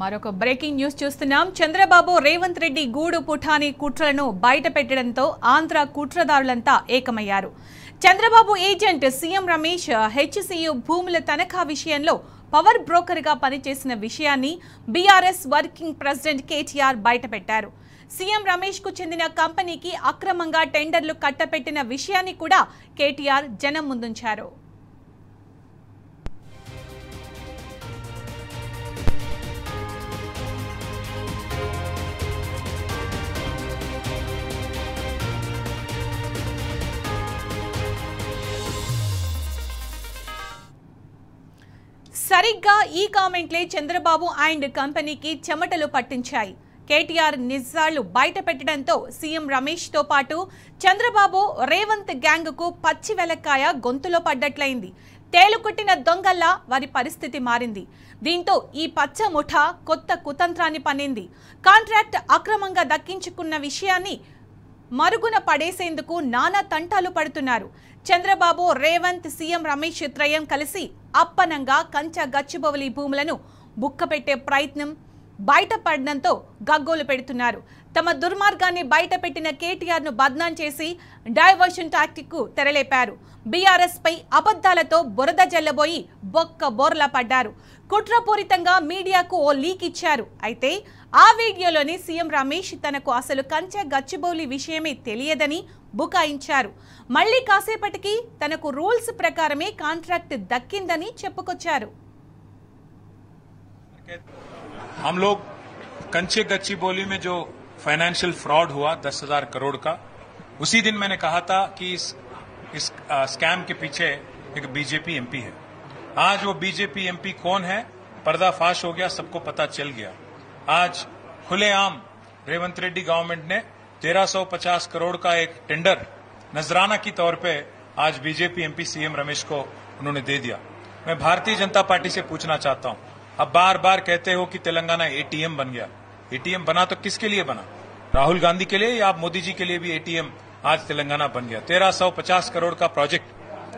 మరొక breaking news చూస్తున్నాం. చంద్రబాబు రేవంత్ రెడ్డి గూడు పుఠాని కుట్రలను బయట పెట్టడంతో ఆంధ్ర కుట్రదారులంతా ఏకమయ్యారు. చంద్రబాబు ఏజెంట్ సీఎం రమేష్ హెచ్సీయూ భూముల తనఖా విషయంలో పవర్ బ్రోకర్ గా పనిచేసిన విషయాన్ని బీఆర్ఎస్ వర్కింగ్ ప్రెసిడెంట్ కేటీఆర్ బయటపెట్టారు. సీఎం రమేష్ కు చెందిన కంపెనీకి అక్రమంగా టెండర్లు కట్టపెట్టిన విషయాన్ని కూడా కేటీఆర్ జనం ముందుంచారు. సరిగ్గా ఈ కామెంట్లే చంద్రబాబు అండ్ కంపెనీకి చెమటలు పట్టించాయి. కేటీఆర్ నిజాలు బయట పెట్టడంతో సీఎం రమేష్ తో పాటు చంద్రబాబు రేవంత్ గ్యాంగ్ కు పచ్చి వెలక్కాయ గొంతులో పడ్డట్లయింది. తేలుకుట్టిన దొంగల్లా వారి పరిస్థితి మారింది. దీంతో ఈ పచ్చ ముఠా కొత్త కుతంత్రాన్ని పన్నింది. కాంట్రాక్ట్ అక్రమంగా దక్కించుకున్న విషయాన్ని మరుగున పడేసేందుకు నానా తంటాలు పడుతున్నారు. చంద్రబాబు రేవంత్ సీఎం రమేష్ త్రయం కలిసి అప్పనంగా కంచ గచ్చిబౌలి భూములను బుక్కపెట్టే ప్రయత్నం బయటపడడంతో గగ్గోలు పెడుతున్నారు. తమ దుర్మార్గాన్ని బయటపెట్టిన కేటీఆర్ ను బద్నాం చేసి డైవర్షన్ టాక్టిక్ కు తెరలేపారు. బీఆర్ఎస్ పై అబద్దాలతో బురద జల్లబోయి బొక్క బోర్లా పడ్డారు. కుట్రపూరితంగా మీడియాకు ఓ లీక్ ఇచ్చారు. అయితే ఆ వీడియోలోని సీఎం రమేష్ తనకు అసలు కంచె గచ్చిబౌలి విషయమే తెలియదని బుకాయించారు. మళ్లీ కాసేపటికి తనకు రూల్స్ ప్రకారమే కాంట్రాక్ట్ దక్కిందని చెప్పుకొచ్చారు. हम लोग कंचे गच्ची बोली में जो फाइनेंशियल फ्रॉड हुआ 10,000 करोड़ का, उसी दिन मैंने कहा था कि इस स्कैम के पीछे एक बीजेपी एमपी है. आज वो बीजेपी एमपी कौन है पर्दाफाश हो गया, सबको पता चल गया. आज खुलेआम रेवंत रेड्डी गवर्नमेंट ने 1350 करोड़ का एक टेंडर नजराना की तौर पे आज बीजेपी एमपी सीएम रमेश को उन्होंने दे दिया. मैं भारतीय जनता पार्टी से पूछना चाहता हूं, अब बार बार कहते हो कि तेलंगाना एटीएम बन गया. एटीएम बना तो किसके लिए बना? राहुल गांधी के लिए या आप मोदी जी के लिए भी एटीएम आज तेलंगाना बन गया. 1350 करोड़ का प्रोजेक्ट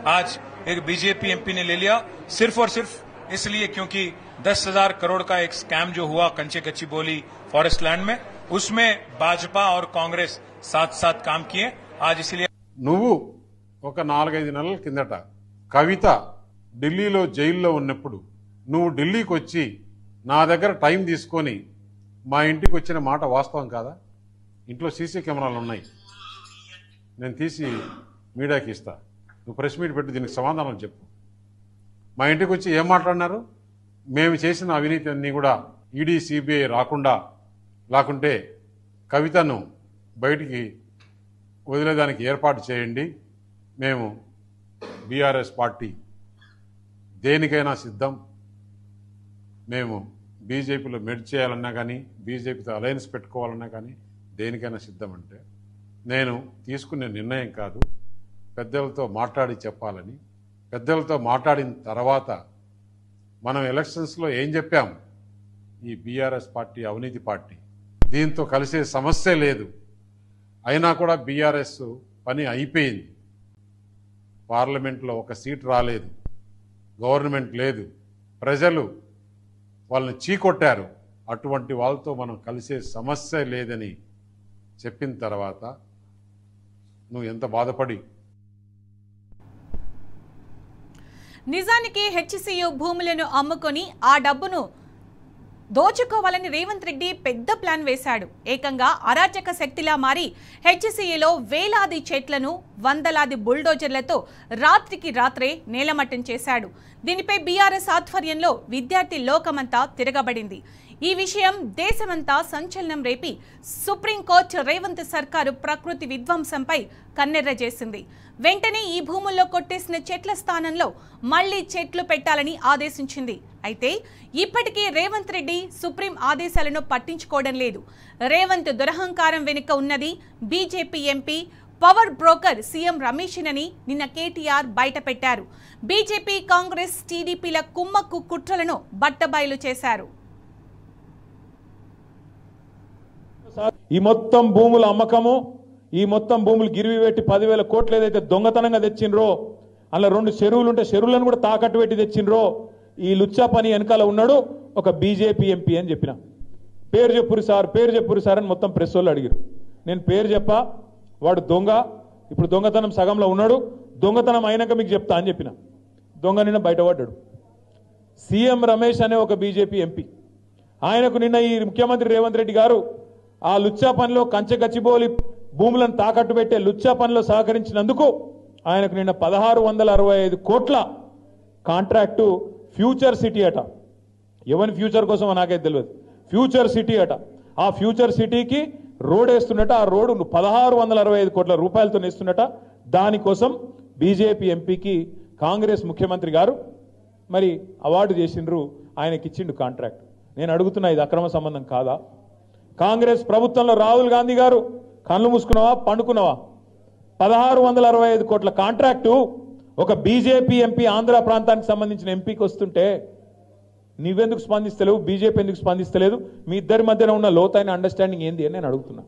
आज एक बीजेपी एमपी ने ले लिया, सिर्फ और सिर्फ इसलिए क्योंकि 10,000 करोड़ का एक स्कैम जो हुआ कंचे गच्ची बोली फॉरेस्ट लैंड में, उसमें भाजपा और कांग्रेस साथ साथ काम किए. आज इसलिए నువ్వు ఒక 4-5 నెలల కిందట కవిత ఢిల్లీలో జైల్లో ఉన్నప్పుడు నువ్వు ఢిల్లీకి వచ్చి నా దగ్గర టైం తీసుకొని మా ఇంటికి వచ్చిన మాట వాస్తవం కాదా? ఇంట్లో సీసీ కెమెరాలు ఉన్నాయి, నేను తీసి మీడియాకి ఇస్తా, నువ్వు ప్రెస్ మీట్ పెట్టి దీనికి సమాధానం చెప్పు. మా ఇంటికి వచ్చి ఏం మాట్లాడినారు? మేము చేసిన అవినీతి అన్నీ కూడా ఈడీ సిబిఐ లేకుంటే కవితను బయటికి వదిలేదానికి ఏర్పాటు చేయండి, మేము బీఆర్ఎస్ పార్టీ దేనికైనా సిద్ధం, మేము బీజేపీలో మెర్జ్ చేయాలన్నా కానీ బీజేపీతో అలయన్స్ పెట్టుకోవాలన్నా కానీ దేనికైనా సిద్ధం. అంటే నేను తీసుకునే నిర్ణయం కాదు, పెద్దలతో మాట్లాడి చెప్పాలని. పెద్దలతో మాట్లాడిన తర్వాత మనం ఎలక్షన్స్లో ఏం చెప్పాం? ఈ బీఆర్ఎస్ పార్టీ అవినీతి పార్టీ, దీంతో కలిసే సమస్య లేదు. అయినా కూడా బీఆర్ఎస్ పని అయిపోయింది. పార్లమెంట్లో ఒక సీట్ రాలేదు, గవర్నమెంట్ లేదు, ప్రజలు వాళ్ళని చీకొట్టారు. అటువంటి వాళ్ళతో మనం కలిసే సమస్య లేదని చెప్పిన తర్వాత నువ్వు ఎంత బాధపడి. నిజానికి హెచ్సీయూ భూములను అమ్ముకొని ఆ డబ్బును దోచుకోవాలని రేవంత్ రెడ్డి పెద్ద ప్లాన్ వేశాడు. ఏకంగా అరాచక శక్తిలా మారి హెచ్సీయూలో వేలాది చెట్లను వందలాది బుల్డోజర్లతో రాత్రికి రాత్రే నేలమట్టం చేశాడు. దీనిపై బీఆర్ఎస్ ఆధ్వర్యంలో విద్యార్థి లోకమంతా తిరగబడింది. ఈ విషయం దేశమంతా సంచలనం రేపి సుప్రీంకోర్టు రేవంత్ సర్కారు ప్రకృతి విధ్వంసంపై కన్నెర్ర చేసింది. వెంటనే ఈ భూముల్లో కొట్టేసిన చెట్ల స్థానంలో మళ్లీ చెట్లు పెట్టాలని ఆదేశించింది. అయితే ఇప్పటికీ రేవంత్ రెడ్డి సుప్రీం ఆదేశాలను పట్టించుకోవడం లేదు. రేవంత్ దురహంకారం వెనుక ఉన్నది BJP MP power broker CM రమేష్నని నిన్న కేటీఆర్ బయటపెట్టారు. బీజేపీ కాంగ్రెస్ టీడీపీల కుమ్మక్కు కుట్రలను బట్టబయలు చేశారు. ఈ మొత్తం భూముల అమ్మకము, ఈ మొత్తం భూములు గిరివి పెట్టి 10,000 కోట్లు ఏదైతే దొంగతనంగా తెచ్చిండ్రో, అలా 2 చెరువులు ఉంటే చెరువులను కూడా తాకట్టు పెట్టి తెచ్చిండ్రో, ఈ లుచ్చా పని వెనకాల ఉన్నాడు ఒక బీజేపీ ఎంపీ అని చెప్పిన. పేరు చెప్పురు సార్ అని మొత్తం ప్రెస్ వాళ్ళు అడిగారు. నేను పేరు చెప్పా, వాడు దొంగ, ఇప్పుడు దొంగతనం సగంలో ఉన్నాడు, దొంగతనం అయినాక మీకు చెప్తా అని చెప్పిన. దొంగ నిన్న బయటపడ్డాడు. సీఎం రమేష్ అనే ఒక బీజేపీ ఎంపీ, ఆయనకు నిన్న ఈ ముఖ్యమంత్రి రేవంత్ రెడ్డి గారు ఆ లుచ్చా పనిలో కంచె గచ్చిబౌలి భూములను తాకట్టు పెట్టే లుచ్చా పనిలో సహకరించినందుకు ఆయనకు నిన్న 1665 కోట్ల కాంట్రాక్టు ఫ్యూచర్ సిటీ అట. ఎవరి ఫ్యూచర్ కోసం నాకైతే తెలియదు. ఫ్యూచర్ సిటీ అట. ఆ ఫ్యూచర్ సిటీకి రోడ్ వేస్తున్నట. ఆ రోడ్డు 1665 కోట్ల రూపాయలతో వేస్తున్నట. దానికోసం బీజేపీ ఎంపీకి కాంగ్రెస్ ముఖ్యమంత్రి గారు మరి అవార్డు చేసిండ్రు, ఆయనకి ఇచ్చిండు కాంట్రాక్ట్. నేను అడుగుతున్నా, ఇది అక్రమ సంబంధం కాదా? కాంగ్రెస్ ప్రభుత్వంలో రాహుల్ గాంధీ గారు కళ్ళు మూసుకున్నావా పండుకున్నావా? 1665 కోట్ల కాంట్రాక్టు ఒక బీజేపీ ఎంపీ ఆంధ్ర ప్రాంతానికి సంబంధించిన ఎంపీకి వస్తుంటే నువ్వెందుకు స్పందిస్తలేవు? బీజేపీ ఎందుకు స్పందిస్తలేదు? మీ ఇద్దరి మధ్యన ఉన్న లోతైన అండర్స్టాండింగ్ ఏంది అని నేను అడుగుతున్నా.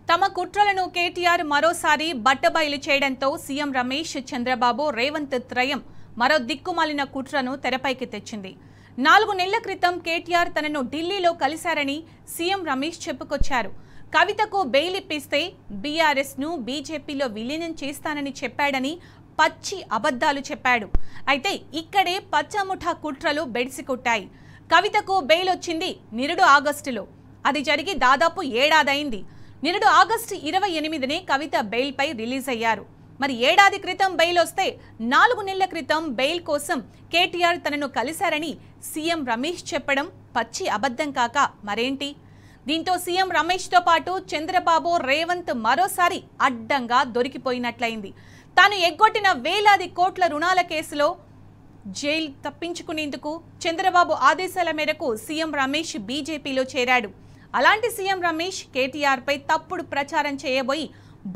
తమ కుట్రలను కేటీఆర్ మరోసారి బట్టబయలు చేయడంతో సీఎం రమేష్, చంద్రబాబు, రేవంత్ త్రయం మరో దిక్కుమాలిన కుట్రను తెరపైకి తెచ్చింది. 4 నెలల క్రితం కేటీఆర్ తనను ఢిల్లీలో కలిశారని సీఎం రమేష్ చెప్పుకొచ్చారు. కవితకు బెయిల్ ఇప్పిస్తే బీఆర్ఎస్ ను బీజేపీలో విలీనం చేస్తానని చెప్పాడని పచ్చి అబద్ధాలు చెప్పాడు. అయితే ఇక్కడే పచ్చముఠా కుట్రలు బెడిసికొట్టాయి. కవితకు బెయిల్ వచ్చింది నిరుడు ఆగస్టులో. అది జరిగి దాదాపు ఏడాదైంది. నిరుడు ఆగస్టు 28నే కవిత బెయిల్పై రిలీజ్ అయ్యారు. మరి ఏడాది క్రితం బెయిల్ వస్తే 4 నెలల క్రితం బెయిల్ కోసం కేటీఆర్ తనను కలిశారని సీఎం రమేష్ చెప్పడం పచ్చి అబద్ధం కాక మరేంటి? దీంతో సీఎం రమేష్తో పాటు చంద్రబాబు, రేవంత్ మరోసారి అడ్డంగా దొరికిపోయినట్లయింది. తాను ఎగ్గొట్టిన వేలాది కోట్ల రుణాల కేసులో జైలు తప్పించుకునేందుకు చంద్రబాబు ఆదేశాల మేరకు సీఎం రమేష్ బీజేపీలో చేరాడు. అలాంటి సీఎం రమేష్ కేటీఆర్పై తప్పుడు ప్రచారం చేయబోయి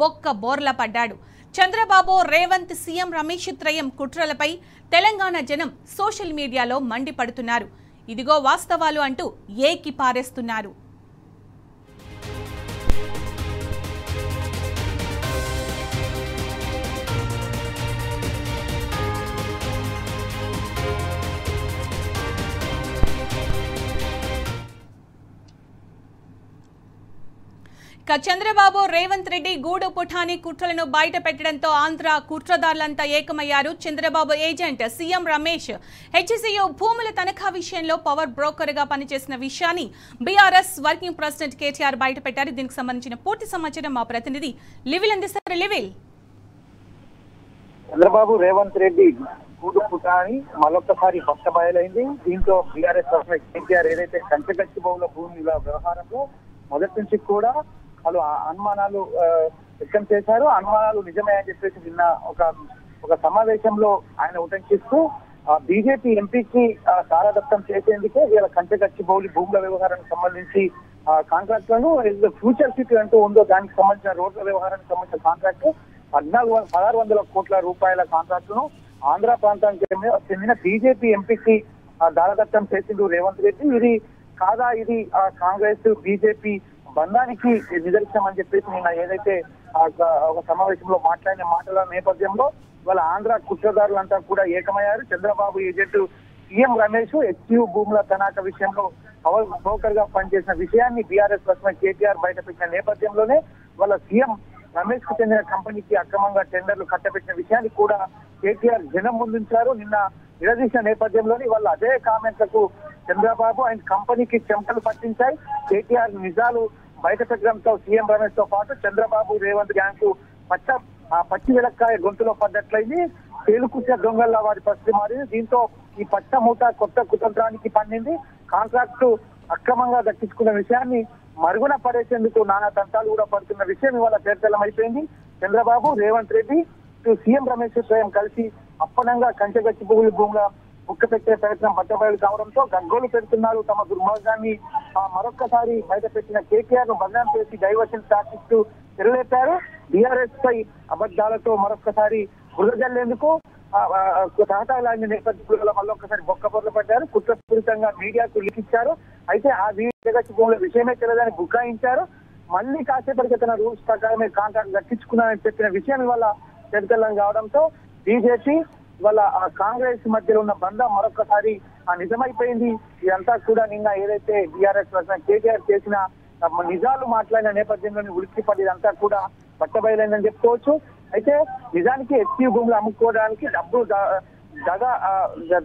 బొక్క బోర్ల పడ్డాడు. చంద్రబాబు, రేవంత్, సీఎం రమేష్ త్రయం కుట్రలపై తెలంగాణ జనం సోషల్ మీడియాలో మండిపడుతున్నారు. ఇదిగో వాస్తవాలు అంటూ ఏకి పారేస్తున్నారు. చంద్రబాబు, రేవంత్ రెడ్డి గూడు పుఠాని కుట్రలను బయట పెట్టడంతో ఆంధ్ర కుట్రదారులంతా ఏకమయ్యారు. చంద్రబాబు ఏజెంట్ సీఎం రమేష్ హెచ్సియు భూముల తనఖా విషయంలో పవర్ బ్రోకర్ గా పనిచేసిన విషయాన్ని బీఆర్ఎస్ వర్కింగ్ ప్రెసిడెంట్ కేటీఆర్ బయట పెట్టారు. దీనికి సంబంధించిన పూర్తి సమాచారం మా ప్రతినిధి లివిల్ అందిస్తారు. లివిల్, చంద్రబాబు, రేవంత్ రెడ్డి గూడు పుఠాని మరొకసారి కొత్త బయలైంది. దీంతో బీఆర్ఎస్ కేటీఆర్ ఏదైతే కంచగచ్చి బహుళ భూముల వ్యవహారంలో మొదటి నుంచి కూడా వాళ్ళు అనుమానాలు వ్యక్తం చేశారు. అనుమానాలు నిజమే అని చెప్పేసి నిన్న ఒక సమావేశంలో ఆయన ఉటంకిస్తూ బీజేపీ ఎంపీకి సారదత్తం చేసేందుకే వీళ్ళ కంచగచ్చిబౌలి భూముల వ్యవహారానికి సంబంధించి కాంట్రాక్టులను ఫ్యూచర్ సిటీ అంటూ ఉందో దానికి సంబంధించిన రోడ్ల వ్యవహారానికి సంబంధించిన కాంట్రాక్టు 1600 కోట్ల రూపాయల కాంట్రాక్టును ఆంధ్ర ప్రాంతానికి చెందిన బీజేపీ ఎంపీకి దారదత్తం చేసిండు రేవంత్ రెడ్డి. ఇది కాదా, ఇది కాంగ్రెస్ బీజేపీ బంధానికి నిదర్శనం అని చెప్పేసి నిన్న ఏదైతే ఒక సమావేశంలో మాట్లాడిన మాటల నేపథ్యంలో వాళ్ళ ఆంధ్ర కుట్రదారులంతా కూడా ఏకమయ్యారు. చంద్రబాబు ఏజెంట్ సీఎం రమేష్ హెచ్సియు భూముల తనఖా విషయంలో పవర్ బ్రోకర్ గా పనిచేసిన విషయాన్ని బీఆర్ఎస్ ప్రెసిడెంట్ కేటీఆర్ బయటపెట్టిన నేపథ్యంలోనే వాళ్ళ సీఎం రమేష్ కు చెందిన కంపెనీకి అక్రమంగా టెండర్లు కట్టబెట్టిన విషయాన్ని కూడా కేటీఆర్ జనం ముందుంచారు. నిన్న నిలదీసిన నేపథ్యంలోని వాళ్ళ అదే కామెంట్లకు చంద్రబాబు ఆయన కంపెనీకి చెమటలు పట్టించాయి. కేటీఆర్ నిజాలు బయట పెట్టడంతో సీఎం రమేష్ తో పాటు చంద్రబాబు, రేవంత్ గ్యాంగ్ పచ్చి వెలక్కాయ గొంతులో పడ్డట్లయింది. తేలుకుచ్చే దొంగల్లా వారి పరిస్థితి మారింది. దీంతో ఈ పచ్చ మూట కొత్త కుతంత్రానికి పన్నింది. కాంట్రాక్టు అక్రమంగా దక్కించుకున్న విషయాన్ని మరుగున పడేసేందుకు నానా తంటాలు కూడా పడుతున్న విషయం ఇవాళ తేటతెల్లం అయిపోయింది. చంద్రబాబు, రేవంత్ రెడ్డి, సీఎం రమేష్ స్వయం కలిసి అప్పనంగా కంచెగచ్చి భూముల ముక్క పెట్టే ప్రయత్నం బట్టబయలు కావడంతో గగ్గోలు పెడుతున్నారు. తమ దుర్మార్గాన్ని మరొక్కసారి బయట పెట్టిన కేటీఆర్ ను బదనాం చేసి డైవర్షన్ టాక్టిక్స్ తెరలేపారు. బీఆర్ఎస్ పై అబద్ధాలతో మరొక్కసారి బురదజల్లేందుకు సహతాలాంటి నేపథ్యంలో మళ్ళొక్కసారి బొక్కబొర్లు పడ్డారు. కుట్రపూరితంగా మీడియాకు లిఖించారు. అయితే ఆ కంచెగచ్చి భూముల విషయమే తెలియదని బుకాయించారు. మళ్ళీ కాసేపటికి తన రూల్స్ ప్రకారమే కాంట్రాక్ట్ దక్కించుకున్నానని చెప్పిన విషయం ఇవాళ తెరతెల్లం కావడంతో బీజేపీ ఇవాళ కాంగ్రెస్ మధ్యలో ఉన్న బంధం మరొకసారి నిజమైపోయింది. ఇదంతా కూడా నిన్న ఏదైతే బీఆర్ఎస్ కేటీఆర్ చేసిన నిజాలు మాట్లాడిన నేపథ్యంలోని ఉలిక్కిపడి ఇదంతా కూడా పట్టబయలైందని చెప్పుకోవచ్చు. అయితే నిజానికి ఎస్టీ భూములు అమ్ముకోవడానికి డబ్బు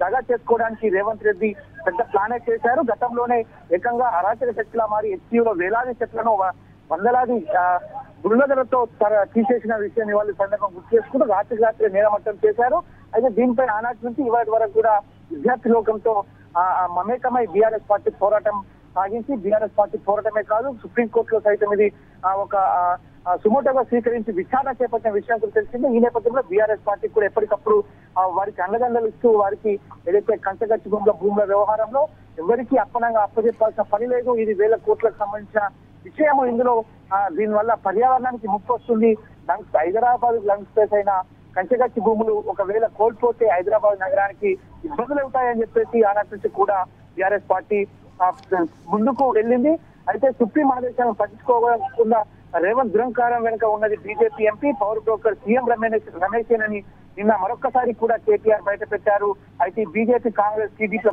దగా చేసుకోవడానికి రేవంత్ రెడ్డి పెద్ద ప్లానే చేశారు. గతంలోనే ఏకంగా అరాచక శక్తిలా మారి ఎస్టీలో వేలాది చెట్లను వందలాది బృందలతో తీసేసిన విషయాన్ని వాళ్ళు సందర్భం గుర్తు చేసుకుంటూ రాత్రి నేరమట్టం చేశారు. అయితే దీనిపై ఆనాటి నుంచి ఇవాటి వరకు కూడా విద్యార్థి లోకంతో మమేకమై బీఆర్ఎస్ పార్టీ పోరాటం సాగించి బీఆర్ఎస్ పార్టీ పోరాటమే కాదు సుప్రీంకోర్టులో సైతం ఇది ఒక సుమోటోగా స్వీకరించి విచారణ చేపట్టిన విషయం తెలిసింది. ఈ నేపథ్యంలో బీఆర్ఎస్ పార్టీ కూడా ఎప్పటికప్పుడు వారికి అండదండలు ఇస్తూ వారికి ఏదైతే కంచగచ్చి భూముల వ్యవహారంలో ఎవరికి అప్పనంగా అప్పచెప్పాల్సిన పని లేదు. ఇది వేల కోట్లకు సంబంధించిన విషయము. ఇందులో దీనివల్ల పర్యావరణానికి ముప్పు వస్తుంది. హైదరాబాద్ లంగ్ స్పేస్ అయిన కంచగచ్చి భూములు ఒకవేళ కోల్పోతే హైదరాబాద్ నగరానికి ఇబ్బందులు అవుతాయని చెప్పేసి ఆనాటి నుంచి కూడా బీఆర్ఎస్ పార్టీ ముందుకు వెళ్ళింది. అయితే సుప్రీం ఆదేశాలను పట్టించుకోకుండా రేవంత్ దురంకారం వెనుక ఉన్నది BJP MP power broker CM రమేశేనని నిన్న మరొక్కసారి కూడా కేటీఆర్ బయట పెట్టారు. అయితే బీజేపీ కాంగ్రెస్ టీడీపీ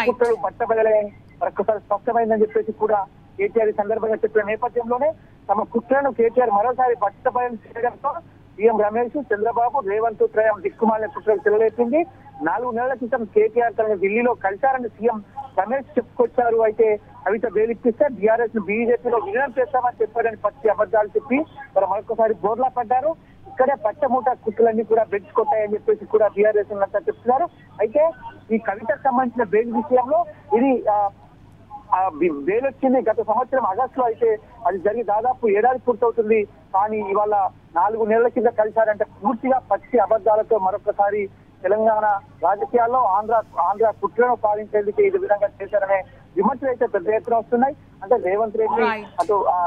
కుట్రలు బట్టబయలని మరొకసారి స్పష్టమైందని చెప్పేసి కూడా కేటీఆర్ ఈ సందర్భంగా చెప్పిన నేపథ్యంలోనే తమ కుట్రను కేటీఆర్ మరోసారి బట్టబయలు చేయడంతో సీఎం రమేష్ చంద్రబాబు రేవంత్ త్రయం దిక్కుమాలిన కుట్రకు తెరలేపింది. 4 నెలల క్రితం కేటీఆర్ తనను ఢిల్లీలో కలిశారని సీఎం రమేష్ చెప్పుకొచ్చారు. అయితే కవిత బెయిలిప్పిస్తే బీఆర్ఎస్ ను బీజేపీలో విలీనం చేస్తామని చెప్పారని పచ్చి అబద్ధాలు చెప్పి మరి మరొకసారి బోర్లా పడ్డారు. ఇక్కడే పచ్చమూట కుట్రలన్నీ కూడా బెడ్స్ కొట్టాయని చెప్పేసి కూడా బీఆర్ఎస్ అంతా చెప్తున్నారు. అయితే ఈ కవితకు సంబంధించిన బెయిల్ విషయంలో ఇది బెయిల్ వచ్చింది గత సంవత్సరం ఆగస్టులో. అయితే అది జరిగి దాదాపు ఏడాది పూర్తవుతుంది. కానీ ఇవాళ 4 నెలల కింద కలిశారంటే పూర్తిగా పచ్చి అబద్ధాలతో మరొకసారి తెలంగాణ రాజకీయాల్లో ఆంధ్ర కుట్రను పాలించేందుకు ఈ విధంగా చేశారనే విమర్శలు అయితే పెద్ద ఎత్తున వస్తున్నాయి. అంటే రేవంత్ రెడ్డి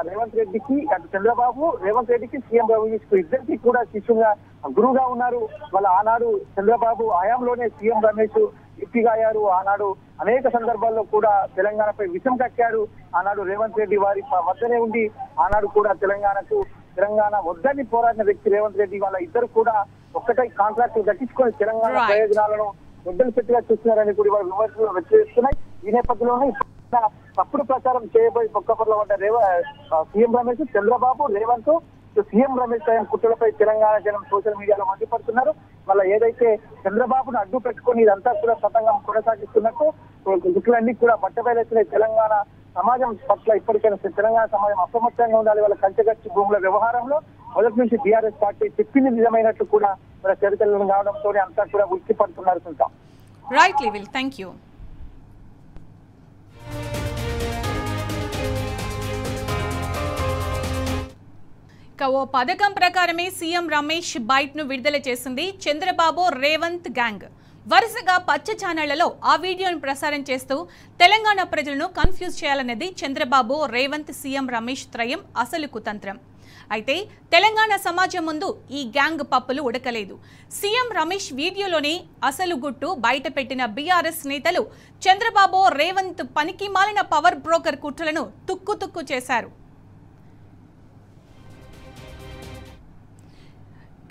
రేవంత్ రెడ్డికి చంద్రబాబు రేవంత్ రెడ్డికి సీఎం రమేష్ ఇద్దరికి కూడా శిష్యుగా గురువుగా ఉన్నారు. వాళ్ళ ఆనాడు చంద్రబాబు హయాంలోనే సీఎం రమేష్ ఎంపీగా అయ్యారు. ఆనాడు అనేక సందర్భాల్లో కూడా తెలంగాణపై విషం కక్కారు. ఆనాడు రేవంత్ రెడ్డి వారి వద్దనే ఉండి ఆనాడు కూడా తెలంగాణ వద్దని పోరాడిన వ్యక్తి రేవంత్ రెడ్డి. వాళ్ళ ఇద్దరు కూడా ఒక్కటే కాంట్రాక్ట్ దక్కించుకొని తెలంగాణ ప్రయోజనాలను ముద్దలు పెట్టిగా చూస్తున్నారని కూడా ఇవాళ విమర్శలు వ్యక్తపరుస్తున్నాయి. ఈ నేపథ్యంలోనే తప్పుడు ప్రచారం చేయబోయి పొక్కపర్లో పడ్డ సీఎం రమేష్ చంద్రబాబు రేవంత్ సీఎం రమేష్ కుట్రలపై తెలంగాణ జనం సోషల్ మీడియాలో మండిపడుతున్నారు. వాళ్ళ ఏదైతే చంద్రబాబును అడ్డు పెట్టుకుని ఇదంతా కూడా సతంగం కొనసాగిస్తున్నట్టు కుట్రలన్నీ కూడా బట్టబయలుతున్నాయి. తెలంగాణ సమాజం పట్ల ఇప్పటికైనా తెలంగాణ సమాజం అప్రమత్తంగా ఉండాలి. వాళ్ళ కంచగచ్చి భూముల వ్యవహారంలో మొదటి నుంచి బీఆర్ఎస్ పార్టీ చెప్పింది నిజమైనట్లు కూడా మన చరిత్రలు కావడంతో అంతా కూడా ఉక్కి పడుతున్నారు. Right level thank you. ఇక ఓ పథకం ప్రకారమే సీఎం రమేష్ బైట్ ను విడుదల చేసింది చంద్రబాబు రేవంత్ గ్యాంగ్. వరుసగా పచ్చ ఛానళ్లలో ఆ వీడియోను ప్రసారం చేస్తూ తెలంగాణ ప్రజలను కన్ఫ్యూజ్ చేయాలన్నది చంద్రబాబు రేవంత్ సీఎం రమేష్ త్రయం అసలు కుతంత్రం. అయితే తెలంగాణ సమాజం ముందు ఈ గ్యాంగ్ పప్పులు ఉడకలేదు. సీఎం రమేష్ వీడియోలోని అసలు గుట్టు బయట పెట్టిన బీఆర్ఎస్ నేతలు చంద్రబాబు రేవంత్ పనికి మాలిన పవర్ బ్రోకర్ కుట్రలను తుక్కు చేశారు.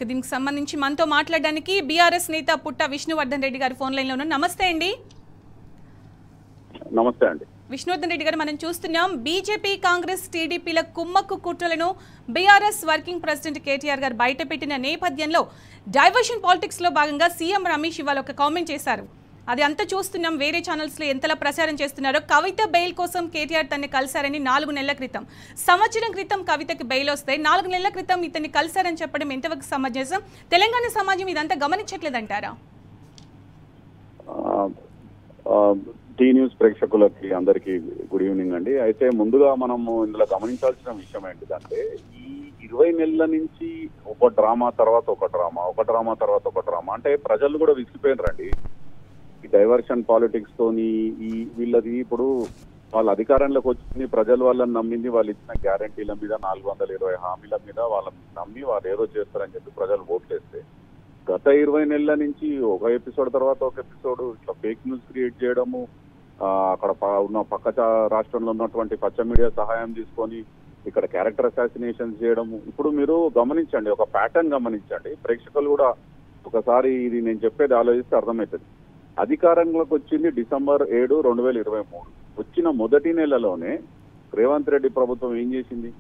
దీనికి సంబంధించి మనతో మాట్లాడడానికి బీఆర్ఎస్ నేత పుట్ట విష్ణువర్ధన్ రెడ్డి గారు ఫోన్ లైన్ లో ఉన్నారు. నమస్తే అండి. నమస్తే అండి. విష్ణువర్ధన్ రెడ్డి గారు, మనం చూస్తున్నాం బీజేపీ కాంగ్రెస్ టీడీపీల కుమ్మక్కు కుట్రలను బీఆర్ఎస్ వర్కింగ్ ప్రెసిడెంట్ కేటీఆర్ గారు బయటపెట్టిన నేపథ్యంలో డైవర్షన్ పాలిటిక్స్ లో భాగంగా సీఎం రమేష్ ఇవాళ ఒక కామెంట్ చేశారు. అది అంతా చూస్తున్నాం, వేరే ఛానల్స్ లో ఎంతలా ప్రచారం చేస్తున్నారో. కవిత బెయిల్ కోసం కేటీఆర్ తనని కలిశారని 4 నెలల క్రితం, సంవత్సరం క్రితం కవితకి బెయిల్ వస్తే 4 నెలల క్రితం ఇతన్ని కలిశారని చెప్పడం ఎంతవరకు సమంజసం? తెలంగాణ సమాజం ఇదంతా గమనించట్లేదంటారా? టీ న్యూస్ ప్రేక్షకులకి అందరికి గుడ్ ఈవినింగ్ అండి. అయితే ముందుగా మనము ఇందులో గమనించాల్సిన విషయం ఏంటిదంటే, ఈ 20 నెలల నుంచి ఒక డ్రామా తర్వాత ఒక డ్రామా తర్వాత ఒక డ్రామా అంటే ప్రజలు కూడా విసిగిపోయినారండి ఈ డైవర్షన్ పాలిటిక్స్ తోని. ఈ వీళ్ళది ఇప్పుడు వాళ్ళ అధికారంలోకి వచ్చింది, ప్రజలు వాళ్ళని నమ్మింది, వాళ్ళు ఇచ్చిన గ్యారంటీల మీద 420 హామీల మీద వాళ్ళని నమ్మి వాళ్ళు ఏదో చేస్తారని చెప్పి ప్రజలు ఓట్లేస్తే గత 20 నెలల నుంచి ఒక ఎపిసోడ్ తర్వాత ఒక ఎపిసోడ్ ఇట్లా ఫేక్ న్యూస్ క్రియేట్ చేయడము, అక్కడ ఉన్న పక్క రాష్ట్రంలో ఉన్నటువంటి పచ్చ మీడియా సహాయం తీసుకొని ఇక్కడ క్యారెక్టర్ అసాసినేషన్స్ చేయడము. ఇప్పుడు మీరు గమనించండి, ఒక ప్యాటర్న్ గమనించండి, ప్రేక్షకులు కూడా ఒకసారి ఇది నేను చెప్పేది ఆలోచిస్తే అర్థమవుతుంది. అధికారంలోకి వచ్చింది December 7, 2023. వచ్చిన మొదటి నెలలోనే రేవంత్ రెడ్డి ప్రభుత్వం ఏం చేసింది?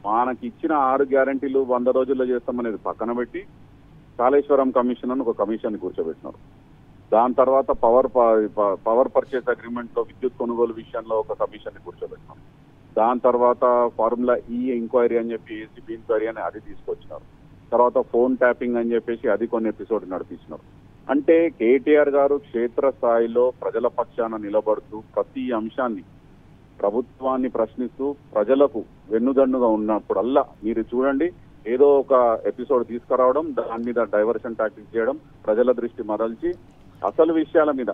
మనకి ఇచ్చిన 6 గ్యారంటీలు 100 రోజుల్లో చేస్తామనేది పక్కన పెట్టి కాళేశ్వరం కమిషన్ అని ఒక కమిషన్ కూర్చోబెట్టినారు. దాని తర్వాత పవర్ పర్చేస్ అగ్రిమెంట్ లో విద్యుత్ కొనుగోలు విషయంలో ఒక కమిషన్ కూర్చోబెట్టినారు. దాని తర్వాత ఫార్ములా ఎంక్వైరీ అని చెప్పి ఏసీబీ ఎంక్వైరీ అని అది తీసుకొచ్చినారు. తర్వాత ఫోన్ ట్యాపింగ్ అని చెప్పేసి అది కొన్ని ఎపిసోడ్ నడిపించినారు. అంటే కేటీఆర్ గారు క్షేత్రస్థాయిలో ప్రజల పక్షాన నిలబడుతూ ప్రతి అంశాన్ని ప్రభుత్వాన్ని ప్రశ్నిస్తూ ప్రజలకు వెన్నుదన్నుగా ఉన్నప్పుడల్లా మీరు చూడండి, ఏదో ఒక ఎపిసోడ్ తీసుకురావడం, దాని మీద డైవర్షన్ టాక్టిక్స్ చేయడం, ప్రజల దృష్టి మరల్చి అసలు విషయాల మీద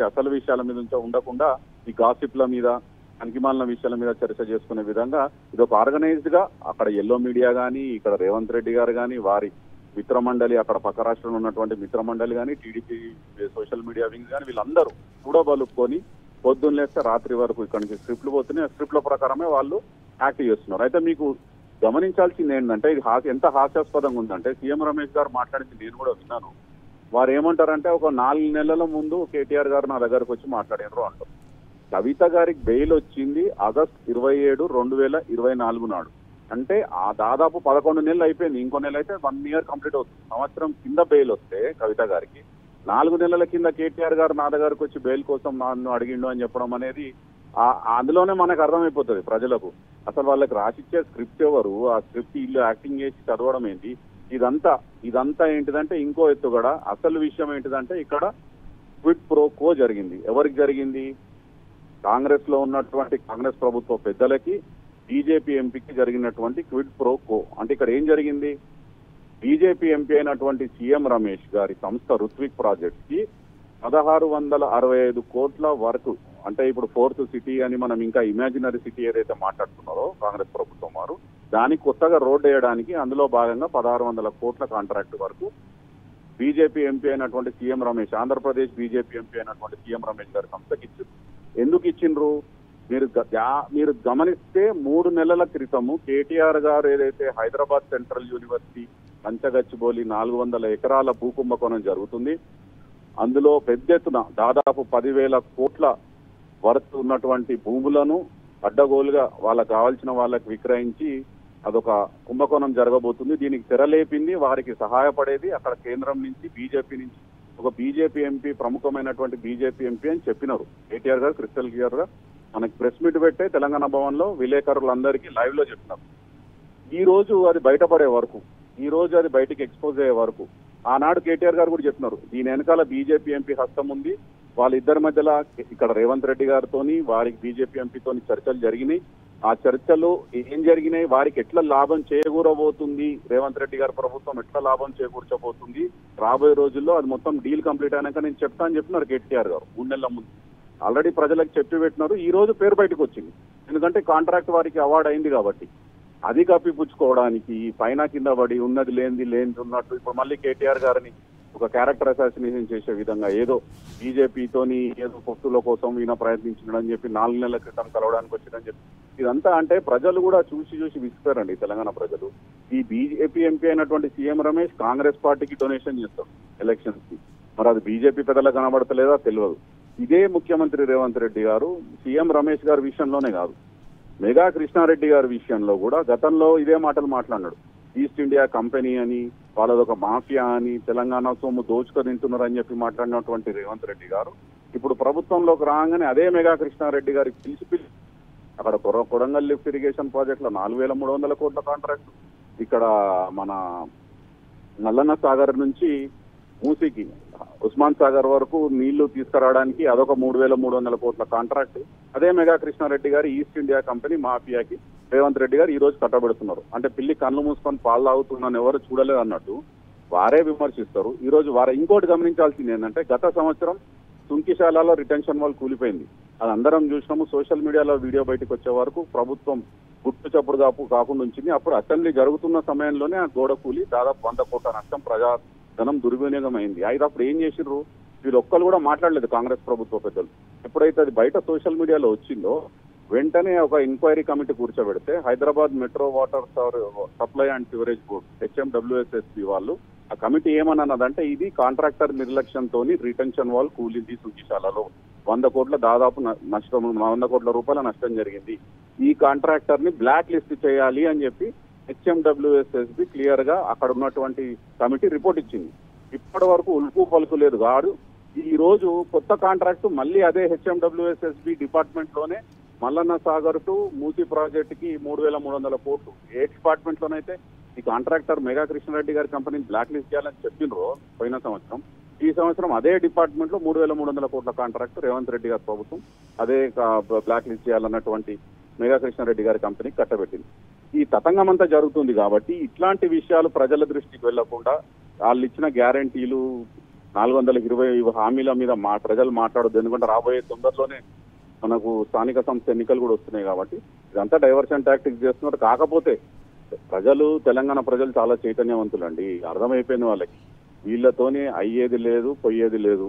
అసలు విషయాల మీద ఉండకుండా ఈ గాసిప్ల మీద పనికిమాలిన విషయాల మీద చర్చ చేసుకునే విధంగా ఇది ఒక ఆర్గనైజ్డ్ గా అక్కడ ఎల్లో మీడియా కానీ, ఇక్కడ రేవంత్ రెడ్డి గారు కానీ, వారి మిత్రమండలి, అక్కడ పక్క రాష్ట్రంలో ఉన్నటువంటి మిత్రమండలి కానీ, టీడీపీ సోషల్ మీడియా వింగ్స్ కానీ, వీళ్ళందరూ కూడబలుపుకొని పొద్దున్న లేస్తే రాత్రి వరకు ఇక్కడ నుంచి స్క్రిప్ట్లు పోతున్నాయి. ఆ స్క్రిప్ట్ల ప్రకారమే వాళ్ళు యాక్ట్ చేస్తున్నారు. అయితే మీకు గమనించాల్సింది ఏంటంటే ఇది ఎంత హాస్యాస్పదంగా ఉందంటే, సీఎం రమేష్ గారు మాట్లాడింది నేను కూడా విన్నాను. వారు ఏమంటారంటే ఒక 4 నెలల ముందు కేటీఆర్ గారు నా దగ్గరకు వచ్చి మాట్లాడారు అంటారు. కవిత గారికి బెయిల్ వచ్చింది August 27, 2024 నాడు. అంటే ఆ దాదాపు 11 నెలలు అయిపోయింది. ఇంకో నెల అయితే 1 year కంప్లీట్ అవుతుంది. సంవత్సరం కింద బెయిల్ వస్తే కవిత గారికి 4 నెలల కింద కేటీఆర్ గారు నా దగ్గరకు వచ్చి బెయిల్ కోసం నన్ను అడిగిండు అని చెప్పడం అనేది అందులోనే మనకు అర్థమైపోతుంది ప్రజలకు. అసలు వాళ్ళకి రాసిచ్చే స్క్రిప్ట్ ఎవరు, ఆ స్క్రిప్ట్ ఇల్లు యాక్టింగ్ చేసి చదవడం ఏంటి, ఇదంతా ఏంటిదంటే ఇంకో ఎత్తుగడ. అసలు విషయం ఏంటిదంటే ఇక్కడ క్విడ్ ప్రో కో జరిగింది. ఎవరికి జరిగింది? కాంగ్రెస్ లో ఉన్నటువంటి కాంగ్రెస్ ప్రభుత్వ పెద్దలకి, బీజేపీ ఎంపీకి జరిగినటువంటి క్విడ్ ప్రో కో. అంటే ఇక్కడ ఏం జరిగింది? బీజేపీ ఎంపీ అయినటువంటి సీఎం రమేష్ గారి సంస్థ రుత్విక్ ప్రాజెక్ట్స్ కి 1665 కోట్ల వరకు, అంటే ఇప్పుడు 4th సిటీ అని మనం ఇంకా ఇమాజినరీ సిటీ ఏదైతే మాట్లాడుతున్నారో కాంగ్రెస్ ప్రభుత్వం వారు, దానికి కొత్తగా రోడ్ వేయడానికి అందులో భాగంగా 1600 కోట్ల కాంట్రాక్ట్ వరకు బీజేపీ ఎంపీ అయినటువంటి CM Ramesh, Andhra Pradesh BJP MP అయినటువంటి సీఎం రమేష్ గారి సంస్థకి ఇచ్చారు. ఎందుకు ఇచ్చిండ్రు? మీరు గమనిస్తే 3 నెలల క్రితము కేటీఆర్ గారు ఏదైతే హైదరాబాద్ సెంట్రల్ యూనివర్సిటీ పంచగచ్చిబౌలి 400 ఎకరాల భూకుంభకోణం జరుగుతుంది, అందులో పెద్ద ఎత్తున దాదాపు 10,000 కోట్ల వర్త్ ఉన్నటువంటి భూములను అడ్డగోలుగా వాళ్ళకు కావాల్సిన వాళ్ళకి విక్రయించి అదొక కుంభకోణం జరగబోతుంది. దీనికి తెరలేపింది, వారికి సహాయపడేది అక్కడ కేంద్రం నుంచి బీజేపీ నుంచి ఒక బీజేపీ ఎంపీ, ప్రముఖమైనటువంటి బీజేపీ ఎంపీ అని చెప్పినారు కేటీఆర్ గారు క్రిస్టల్ క్లియర్ గా. మనకి ప్రెస్ మీట్ పెట్టే తెలంగాణ భవన్ లో విలేకరులందరికీ లైవ్ లో చెప్పినారు. ఈ రోజు అది బయటపడే వరకు, ఈ రోజు అది బయటకు ఎక్స్పోజ్ అయ్యే వరకు ఆనాడు కేటీఆర్ గారు కూడా చెప్పినారు దీని వెనకాల బీజేపీ ఎంపీ హస్తం ఉంది. వాళ్ళిద్దరి మధ్యలో ఇక్కడ రేవంత్ రెడ్డి గారితోని వారికి బీజేపీ ఎంపీతోని చర్చలు జరిగినాయి. ఆ చర్చలు ఏం జరిగినాయి, వారికి ఎట్లా లాభం చేకూరబోతుంది, రేవంత్ రెడ్డి గారి ప్రభుత్వం ఎట్లా లాభం చేకూర్చబోతుంది రాబోయే రోజుల్లో, అది మొత్తం డీల్ కంప్లీట్ అయినాక నేను చెప్తా అని చెప్పినారు కేటీఆర్ గారు 3 నెలల ముందు. ఆల్రెడీ ప్రజలకు చెప్పి పెట్టినారు. ఈ రోజు పేరు బయటకు వచ్చింది, ఎందుకంటే కాంట్రాక్ట్ వారికి అవార్డు అయింది కాబట్టి. అది కప్పిపుచ్చుకోవడానికి పైన కింద పడి ఉన్నది లేనిది ఉన్నట్టు ఇప్పుడు మళ్ళీ కేటీఆర్ గారిని ఒక క్యారెక్టర్ అసాసినేషన్ చేసే విధంగా ఏదో బీజేపీతోని ఏదో పొత్తుల కోసం ఈయన ప్రయత్నించినని చెప్పి 4 నెలల క్రితం కలవడానికి వచ్చిందని చెప్పి ఇదంతా అంటే ప్రజలు కూడా చూసి విసిపోయారండి తెలంగాణ ప్రజలు. ఈ బీజేపీ ఎంపీ అయినటువంటి సీఎం రమేష్ కాంగ్రెస్ పార్టీకి డొనేషన్ చేస్తాడు ఎలక్షన్స్ కి. మరి అది బీజేపీ పెద్దలకు కనబడతలేదా తెలియదు. ఇదే ముఖ్యమంత్రి రేవంత్ రెడ్డి గారు సీఎం రమేష్ గారి విషయంలోనే కాదు, మెగా కృష్ణారెడ్డి గారి విషయంలో కూడా గతంలో ఇదే మాటలు మాట్లాడినాడు. ఈస్ట్ ఇండియా కంపెనీ అని, వాళ్ళదొక మాఫియా అని, తెలంగాణ సొమ్ము దోచుకొని తింటున్నారు అని చెప్పి మాట్లాడినటువంటి రేవంత్ రెడ్డి గారు ఇప్పుడు ప్రభుత్వంలోకి రాగానే అదే మెగా కృష్ణారెడ్డి గారికి పిలిచి అక్కడ కొడంగల్ లిఫ్ట్ ఇరిగేషన్ ప్రాజెక్ట్ లో 4,300 కోట్ల కాంట్రాక్ట్, ఇక్కడ మన నల్లన్న సాగర్ నుంచి మూసీకి ఉస్మాన్ సాగర్ వరకు నీళ్లు తీసుకురావడానికి అదొక 3,300 కోట్ల కాంట్రాక్ట్ అదే మెగా కృష్ణారెడ్డి గారి ఈస్ట్ ఇండియా కంపెనీ మాఫియాకి రేవంత్ రెడ్డి గారు ఈ రోజు కట్టబెడుతున్నారు. అంటే పిల్లి కళ్ళు మూసుకొని పాలు తాగుతున్నాను ఎవరు చూడలేదు అన్నట్టు వారే విమర్శిస్తారు. ఈ రోజు వారు ఇంకోటి గమనించాల్సింది ఏంటంటే గత సంవత్సరం సుంకిశాలలో రిటెన్షన్ వాల్ కూలిపోయింది, అది అందరం చూసినాము. సోషల్ మీడియాలో వీడియో బయటకు వచ్చే వరకు ప్రభుత్వం గుట్టు చప్పుడు కాకుండా ఉంచింది. అప్పుడు అసెంబ్లీ జరుగుతున్న సమయంలోనే ఆ గోడ కూలి దాదాపు 100 కోట్ల నష్టం, ప్రజాధనం దుర్వినియోగం అయింది. అయితే అప్పుడు ఏం చేసిర్రు, వీళ్ళు ఒక్కరు కూడా మాట్లాడలేదు కాంగ్రెస్ ప్రభుత్వ పెద్దలు. ఎప్పుడైతే అది బయట సోషల్ మీడియాలో వచ్చిందో వెంటనే ఒక ఎంక్వైరీ కమిటీ కూర్చోబెడితే Hyderabad metro water supply and sewerage board HMWSSB వాళ్ళు ఆ కమిటీ ఏమన్నదంటే ఇది కాంట్రాక్టర్ నిర్లక్ష్యంతో రిటెన్షన్ వాల్ కూలింది సుంకిశాలలో 100 కోట్ల దాదాపు నష్టం 100 కోట్ల రూపాయల నష్టం జరిగింది. ఈ కాంట్రాక్టర్ ని బ్లాక్ లిస్ట్ చేయాలి అని చెప్పి హెచ్ఎండబ్ల్యూఎస్ఎస్బి క్లియర్ గా అక్కడ ఉన్నటువంటి కమిటీ రిపోర్ట్ ఇచ్చింది. ఇప్పటి వరకు ఉల్పు పలుకు లేదు. గాడు ఈ రోజు కొత్త కాంట్రాక్ట్ మళ్ళీ అదే హెచ్ఎండబ్ల్యూఎస్ఎస్బి డిపార్ట్మెంట్ లోనే మల్లన్న సాగర్ టు మూసీ ప్రాజెక్ట్ కి 3,300 కోట్లు. ఏ డిపార్ట్మెంట్ లోనైతే ఈ కాంట్రాక్టర్ మెగా కృష్ణారెడ్డి గారి కంపెనీని బ్లాక్ లిస్ట్ చేయాలని చెప్పిండ్రో పోయిన సంవత్సరం, ఈ సంవత్సరం అదే డిపార్ట్మెంట్ లో 3,300 కోట్ల కాంట్రాక్ట్ రేవంత్ రెడ్డి గారి ప్రభుత్వం అదే బ్లాక్ లిస్ట్ చేయాలన్నటువంటి మెగా కృష్ణారెడ్డి గారి కంపెనీకి కట్టబెట్టింది. ఈ తతంగం అంతా జరుగుతుంది కాబట్టి ఇట్లాంటి విషయాలు ప్రజల దృష్టికి వెళ్లకుండా వాళ్ళు ఇచ్చిన గ్యారంటీలు 420 హామీల మీద ప్రజలు మాట్లాడొద్దు. ఎందుకంటే రాబోయే తొందరలోనే మనకు స్థానిక సంస్థ ఎన్నికలు కూడా వస్తున్నాయి కాబట్టి ఇదంతా డైవర్షన్ టాక్టిక్స్ చేస్తున్నారు. కాకపోతే ప్రజలు తెలంగాణ ప్రజలు చాలా చైతన్యవంతులండి, అర్థమైపోయింది వాళ్ళకి వీళ్ళతోనే అయ్యేది లేదు పోయేది లేదు.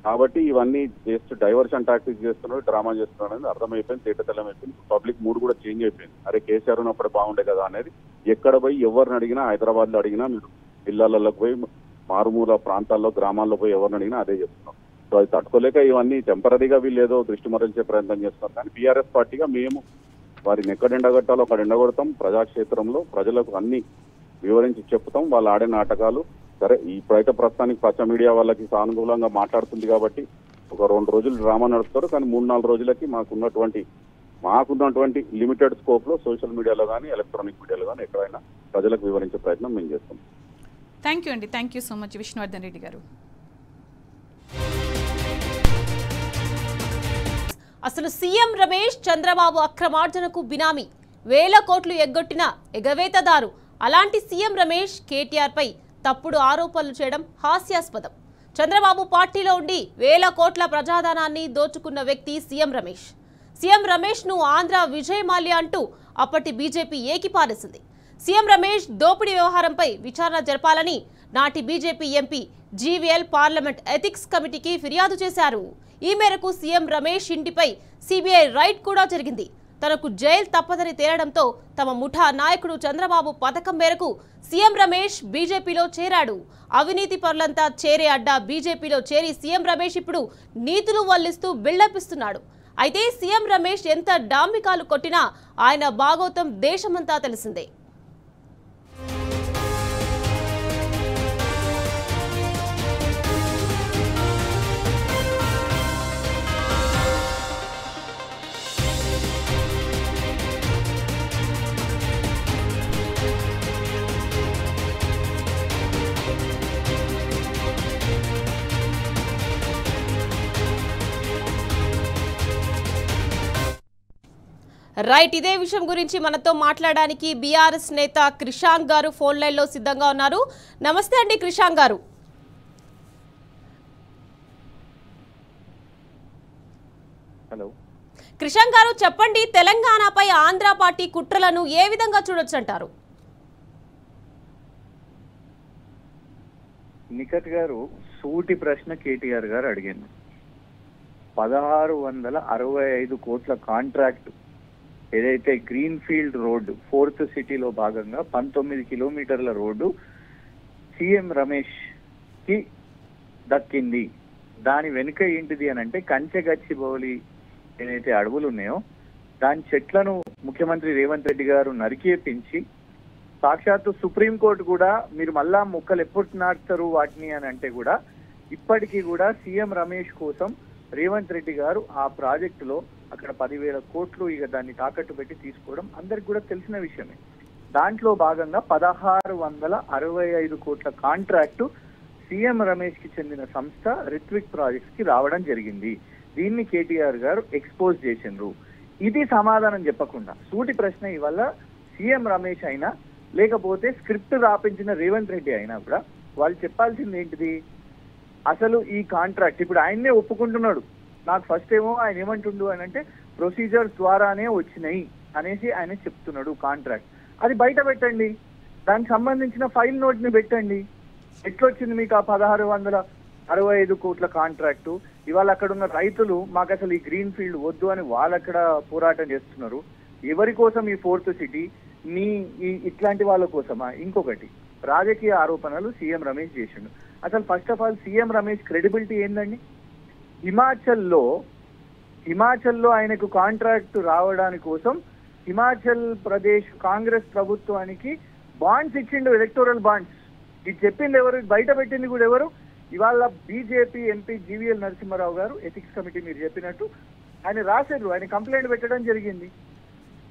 కాబట్టి ఇవన్నీ జస్ట్ డైవర్షన్ టాక్టిక్స్ చేస్తున్నారు, డ్రామా చేస్తున్నారు అనేది అర్థమైపోయింది, తేటతెల్లం అయిపోయింది. పబ్లిక్ మూడ్ కూడా చేంజ్ అయిపోయింది. అరే కేసీఆర్ ఉన్నప్పుడు బాగుండే కదా అనేది ఎక్కడ పోయి ఎవరిని అడిగినా, హైదరాబాద్ లో అడిగినా, మీరు ఇళ్లలోకి పోయి మారుమూల ప్రాంతాల్లో గ్రామాల్లో పోయి ఎవరిని అడిగినా అదే చెప్తున్నాం. సో అది తట్టుకోలేక ఇవన్నీ టెంపరీగా వీళ్ళు ఏదో దృష్టి మరల్చే ప్రయత్నం చేస్తున్నారు. కానీ బీఆర్ఎస్ పార్టీగా మేము వారిని ఎక్కడ ఎండగట్టాలో అక్కడ ఎండగొడతాం. ప్రజాక్షేత్రంలో ప్రజలకు అన్ని వివరించి చెప్తాం. వాళ్ళు ఆడే నాటకాలు సరే ఇప్పుడైతే ప్రస్తుతానికి పచ్చ మీడియా వాళ్ళకి సానుకూలంగా మాట్లాడుతుంది కాబట్టి ఒక 2 రోజులు డ్రామా నడుపుతారు. కానీ 3-4 రోజులకి మాకున్నటువంటి లిమిటెడ్ స్కోప్ లో సోషల్ మీడియాలో కానీ ఎలక్ట్రానిక్ మీడియాలో కానీ ఎక్కడైనా ప్రజలకు వివరించే ప్రయత్నం మేము చేస్తాం. థ్యాంక్ యూ అండి. Thank you so much Vishnuvardhan Reddy గారు. అసలు సీఎం రమేష్ చంద్రబాబు అక్రమార్జనకు బినామీ, 1000 కోట్లు ఎగ్గొట్టిన ఎగవేతదారు. అలాంటి సీఎం రమేష్ కేటీఆర్ పై తప్పుడు ఆరోపణలు చేయడం హాస్యాస్పదం. చంద్రబాబు పార్టీలో ఉండి 1000 కోట్ల ప్రజాధనాన్ని దోచుకున్న వ్యక్తి సీఎం రమేష్. సీఎం రమేష్ ను ఆంధ్ర విజయ్ మాల్యా అంటూ అప్పటి బీజేపీ ఏకిపారేసింది. సీఎం రమేష్ దోపిడీ వ్యవహారంపై విచారణ జరపాలని నాటి BJP MP GVL parliament ethics కమిటీకి ఫిర్యాదు చేశారు. ఈ మేరకు సీఎం రమేష్ ఇంటిపై సిబిఐ రైడ్ కూడా జరిగింది. తనకు జైలు తప్పదని తేలడంతో తమ ముఠా నాయకుడు చంద్రబాబు పథకం మేరకు సీఎం రమేష్ బీజేపీలో చేరాడు. అవినీతి పరులంతా చేరే అడ్డా బీజేపీలో చేరి సీఎం రమేష్ ఇప్పుడు నీతులు వల్లిస్తూ బిల్డప్ ఇస్తున్నాడు. అయితే సీఎం రమేష్ ఎంత డాంబికాలు కొట్టినా ఆయన భాగోతం దేశమంతా తెలిసిందే. రైట్, ఇదే విషయం గురించి మనతో మాట్లాడడానికి బీఆర్ఎస్ నేత క్రిషాంక్ గారు ఫోన్ లైన్ లో సిద్ధంగా ఉన్నారు. నమస్తే అండి క్రిషాంక్ గారు. హలో క్రిషాంక్ గారు, చెప్పండి, తెలంగాణపై ఆంధ్ర పార్టీ కుట్రలను ఏ విధంగా చూడొచ్చంటారు? నిఖత్ గారు సూటి ప్రశ్న కేటీఆర్ గారు అడిగారు. 1665 కోట్ల కాంట్రాక్ట్ ఏదైతే గ్రీన్ ఫీల్డ్ రోడ్డు 4th సిటీలో భాగంగా 19 కిలోమీటర్ల రోడ్డు సీఎం రమేష్ కి దక్కింది. దాని వెనుక ఏంటిది అని అంటే కంచెగచ్చిబౌలి ఏదైతే అడవులు ఉన్నాయో దాని చెట్లను ముఖ్యమంత్రి రేవంత్ రెడ్డి గారు నరికేపించి సాక్షాత్తు సుప్రీంకోర్టు కూడా మీరు మళ్ళా మొక్కలు ఎప్పుడు నాటుతారు వాటిని అని అంటే కూడా ఇప్పటికీ కూడా సీఎం రమేష్ కోసం రేవంత్ రెడ్డి గారు ఆ ప్రాజెక్టులో అక్కడ 10,000 కోట్లు ఇక దాన్ని తాకట్టు పెట్టి తీసుకోవడం అందరికి కూడా తెలిసిన విషయమే. దాంట్లో భాగంగా 1665 కోట్ల కాంట్రాక్టు సీఎం రమేష్ కి చెందిన సంస్థ రిత్విక్ ప్రాజెక్ట్స్ కి రావడం జరిగింది. దీన్ని కేటీఆర్ గారు ఎక్స్పోజ్ చేసిండ్రు. ఇది సమాధానం చెప్పకుండా సూటి ప్రశ్న ఇవాళ సీఎం రమేష్ అయినా లేకపోతే స్క్రిప్ట్ రాపించిన రేవంత్ రెడ్డి అయినా కూడా వాళ్ళు చెప్పాల్సింది ఏంటిది, అసలు ఈ కాంట్రాక్ట్ ఇప్పుడు ఆయన్నే ఒప్పుకుంటున్నాడు. నాకు ఫస్ట్ ఏమో ఆయన ఏమంటుండు అని అంటే ప్రొసీజర్స్ ద్వారానే వచ్చినాయి అనేసి ఆయన చెప్తున్నాడు కాంట్రాక్ట్. అది బయట పెట్టండి, దానికి సంబంధించిన ఫైల్ నోట్ ని పెట్టండి. ఎట్లొచ్చింది మీకు ఆ 1665 కోట్ల కాంట్రాక్టు? ఇవాళ అక్కడ ఉన్న రైతులు మాకు అసలు ఈ గ్రీన్ ఫీల్డ్ వద్దు అని వాళ్ళు అక్కడ పోరాటం చేస్తున్నారు. ఎవరి కోసం ఈ 4th సిటీ? ఇట్లాంటి వాళ్ళ కోసమా? ఇంకొకటి, రాజకీయ ఆరోపణలు సీఎం రమేష్ చేసిండు. అసలు first of all CM Ramesh credibility ఏందండి? హిమాచల్లో ఆయనకు కాంట్రాక్ట్ రావడానికి కోసం హిమాచల్ ప్రదేశ్ కాంగ్రెస్ ప్రభుత్వానికి బాండ్స్ ఇచ్చిండు, ఎలక్టోరల్ బాండ్స్. ఇది చెప్పింది ఎవరు, బయట పెట్టింది కూడా ఎవరు? ఇవాళ బీజేపీ ఎంపీ జీవీఎల్ నరసింహారావు గారు ఎథిక్స్ కమిటీ మీరు చెప్పినట్టు ఆయన రాశారు, ఆయన కంప్లైంట్ పెట్టడం జరిగింది,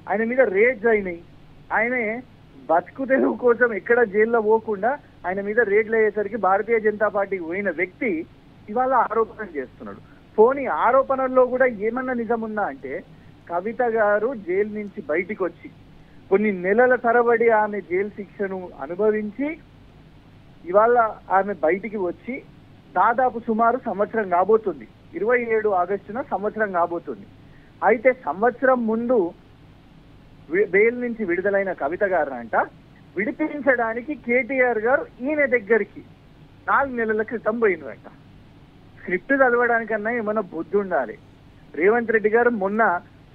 ఆయన మీద రేడ్స్ అయినాయి. ఆయనే బతుకు తెరువు కోసం ఎక్కడ జైల్లో పోకుండా ఆయన మీద రేడ్లు అయ్యేసరికి భారతీయ జనతా పార్టీకి పోయిన వ్యక్తి ఇవాళ ఆరోపణలు చేస్తున్నాడు. పోనీ ఆరోపణల్లో కూడా ఏమన్నా నిజం ఉందా అంటే, కవిత గారు జైలు నుంచి బయటికి వచ్చి కొన్ని నెలల తరబడి ఆమె జైలు శిక్షను అనుభవించి ఇవాళ ఆమె బయటికి వచ్చి దాదాపు సుమారు సంవత్సరం కాబోతుంది. 27 ఆగస్టున సంవత్సరం కాబోతుంది. అయితే సంవత్సరం ముందు బెయిల్ నుంచి విడుదలైన కవిత గారినంట విడిపించడానికి కేటీఆర్ గారు ఈయన దగ్గరికి 4 నెలల క్రితం పోయినరంట. స్క్రిప్ట్ చదవడానికన్నా ఏమన్నా బుద్ధి ఉండాలి. రేవంత్ రెడ్డి గారు మొన్న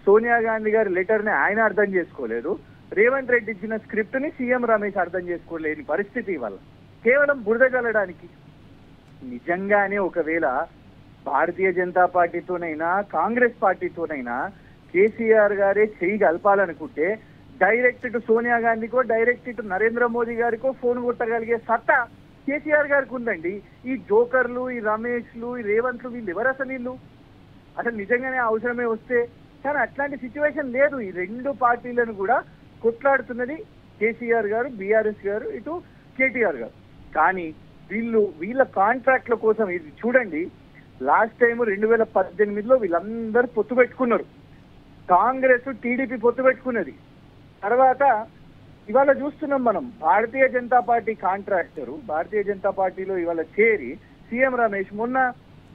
సోనియా గాంధీ గారి లెటర్ ని ఆయన అర్థం చేసుకోలేదు, రేవంత్ రెడ్డి ఇచ్చిన స్క్రిప్ట్ ని సీఎం రమేష్ అర్థం చేసుకోలేని పరిస్థితి వల్ల కేవలం బురద జల్లడానికి. నిజంగానే ఒకవేళ భారతీయ జనతా పార్టీతోనైనా కాంగ్రెస్ పార్టీతోనైనా కేసీఆర్ గారే చేయి కలపాలనుకుంటే డైరెక్ట్ టు సోనియా గాంధీకో డైరెక్ట్ టు నరేంద్ర మోదీ గారికో ఫోన్ కొట్టగలిగే సత్తా కేసీఆర్ గారికి ఉందండి. ఈ జోకర్లు, ఈ రమేష్లు, ఈ రేవంత్లు వీళ్ళు ఎవరు అసలు? వీళ్ళు అసలు నిజంగానే అవసరమే వస్తే. కానీ అట్లాంటి సిచ్యువేషన్ లేదు. ఈ 2 పార్టీలను కూడా కొట్లాడుతున్నది కేసీఆర్ గారు, బీఆర్ఎస్ గారు, ఇటు కేటీఆర్ గారు. కానీ వీళ్ళ కాంట్రాక్ట్ల కోసం ఇది చూడండి, లాస్ట్ టైం 2018లో వీళ్ళందరూ పొత్తు పెట్టుకున్నారు. కాంగ్రెస్ టీడీపీ పొత్తు పెట్టుకున్నది. తర్వాత ఇవాళ చూస్తున్నాం మనం భారతీయ జనతా పార్టీ కాంట్రాక్టరు భారతీయ జనతా పార్టీలో ఇవాళ చేరి సీఎం రమేష్ మొన్న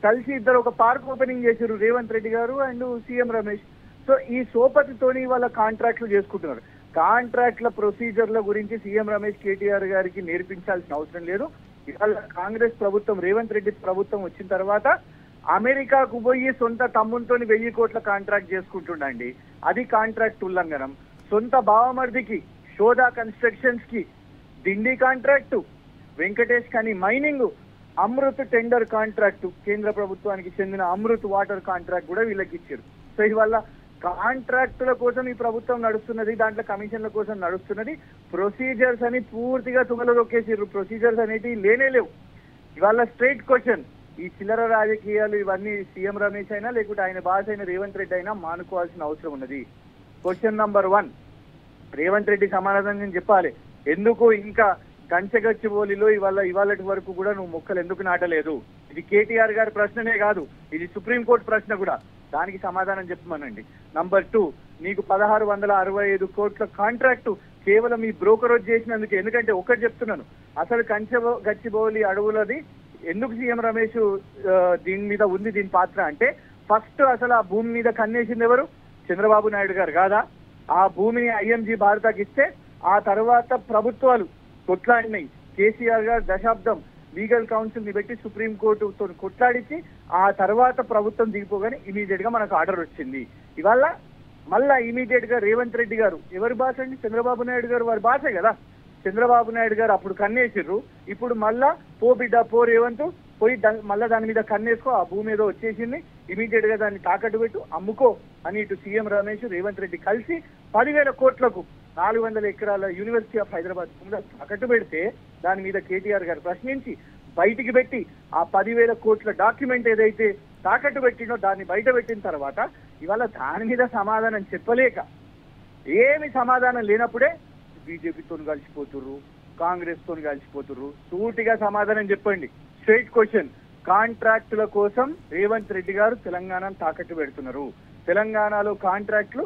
కలిసి ఇద్దరు ఒక పార్క్ ఓపెనింగ్ చేశారు, రేవంత్ రెడ్డి గారు అండ్ సీఎం రమేష్. సో ఈ సోపతితోని వాళ్ళ కాంట్రాక్ట్లు చేసుకుంటున్నారు. కాంట్రాక్ట్ల ప్రొసీజర్ల గురించి సీఎం రమేష్ కేటీఆర్ గారికి నేర్పించాల్సిన అవసరం లేదు. ఇవాళ కాంగ్రెస్ ప్రభుత్వం, రేవంత్ రెడ్డి ప్రభుత్వం వచ్చిన తర్వాత అమెరికాకు పోయి సొంత తమ్ముతో 1000 కోట్ల కాంట్రాక్ట్ చేసుకుంటుండండి. అది కాంట్రాక్ట్ ఉల్లంఘనం. సొంత బావమర్దికి శోధా కన్స్ట్రక్షన్స్ కి దిండి కాంట్రాక్టు, వెంకటేష్ కని మైనింగ్, అమృత్ టెండర్ కాంట్రాక్టు, కేంద్ర ప్రభుత్వానికి చెందిన అమృత్ వాటర్ కాంట్రాక్ట్ కూడా వీళ్ళకి ఇచ్చారు. సో ఇవల్ల కాంట్రాక్టుల కోసం ఈ ప్రభుత్వం నడుస్తున్నది, దాంట్లో కమిషన్ల కోసం నడుస్తున్నది. ప్రొసీజర్స్ అని పూర్తిగా తుగలో దొక్కేసారు. ప్రొసీజర్స్ అనేవి లేనే లేవు. ఇవాళ స్ట్రైట్ క్వశ్చన్, ఈ చిల్లర రాజకీయాలు ఇవన్నీ సీఎం రమేష్ అయినా లేకుంటే ఆయన బాస్ అయిన రేవంత్ రెడ్డి అయినా మానుకోవాల్సిన అవసరం ఉన్నది. క్వశ్చన్ నంబర్ 1, రేవంత్ రెడ్డి సమాధానం చెప్పాలి. ఎందుకు ఇంకా కంచెగచ్చిబౌలిలో ఇవాళటి వరకు కూడా నువ్వు మొక్కలు ఎందుకు నాటలేదు? ఇది కేటీఆర్ గారి ప్రశ్ననే కాదు, ఇది సుప్రీంకోర్టు ప్రశ్న కూడా. దానికి సమాధానం చెప్పమనండి. నంబర్ 2, నీకు 1665 కోట్ల కాంట్రాక్టు కేవలం ఈ బ్రోకరేజ్ చేసినందుకు. ఎందుకంటే ఒకటి చెప్తున్నాను, అసలు గచ్చిబౌలి అడవులది ఎందుకు సీఎం రమేష్ దీని మీద ఉంది దీని పాత్ర అంటే, ఫస్ట్ అసలు ఆ భూమి మీద కన్నేసింది ఎవరు? చంద్రబాబు నాయుడు గారు కాదా? ఆ భూమిని ఐఎంజీ భారతకి ఇస్తే ఆ తర్వాత ప్రభుత్వాలు కొట్లాడినాయి. కేసీఆర్ గారు దశాబ్దం లీగల్ కౌన్సిల్ ని పెట్టి సుప్రీంకోర్టుతో కొట్లాడించి ఆ తర్వాత ప్రభుత్వం దిగిపోగానే ఇమీడియట్ గా మనకు ఆర్డర్ వచ్చింది. ఇవాళ మళ్ళా ఇమీడియట్ గా రేవంత్ రెడ్డి గారు ఎవరి బాస్ అండి? చంద్రబాబు నాయుడు గారు వారి బాసే కదా. చంద్రబాబు నాయుడు గారు అప్పుడు కన్నేసిర్రు, ఇప్పుడు మళ్ళా పో బిడ్డ పో రేవంత్ పోయి మళ్ళా దాని మీద కన్నేసుకో, ఆ భూమి ఏదో వచ్చేసింది, ఇమీడియట్ గా దాన్ని తాకట్టు పెట్టు అమ్ముకో అని ఇటు సీఎం రమేష్ రేవంత్ రెడ్డి కలిసి 10,000 కోట్లకు 400 ఎకరాల యూనివర్సిటీ ఆఫ్ హైదరాబాద్ తాకట్టు పెడితే దాని మీద కేటీఆర్ గారు ప్రశ్నించి బయటికి పెట్టి ఆ 10,000 కోట్ల డాక్యుమెంట్ ఏదైతే తాకట్టు పెట్టినో దాన్ని బయట పెట్టిన తర్వాత ఇవాళ దాని మీద సమాధానం చెప్పలేక, ఏమి సమాధానం లేనప్పుడే బీజేపీతో కలిసిపోతుర్రు, కాంగ్రెస్ తో కలిసిపోతుర్రు. సూటిగా సమాధానం చెప్పండి. స్ట్రైట్ క్వశ్చన్, కాంట్రాక్టుల కోసం రేవంత్ రెడ్డి గారు తెలంగాణను తాకట్టు పెడుతున్నారు. తెలంగాణలో కాంట్రాక్టులు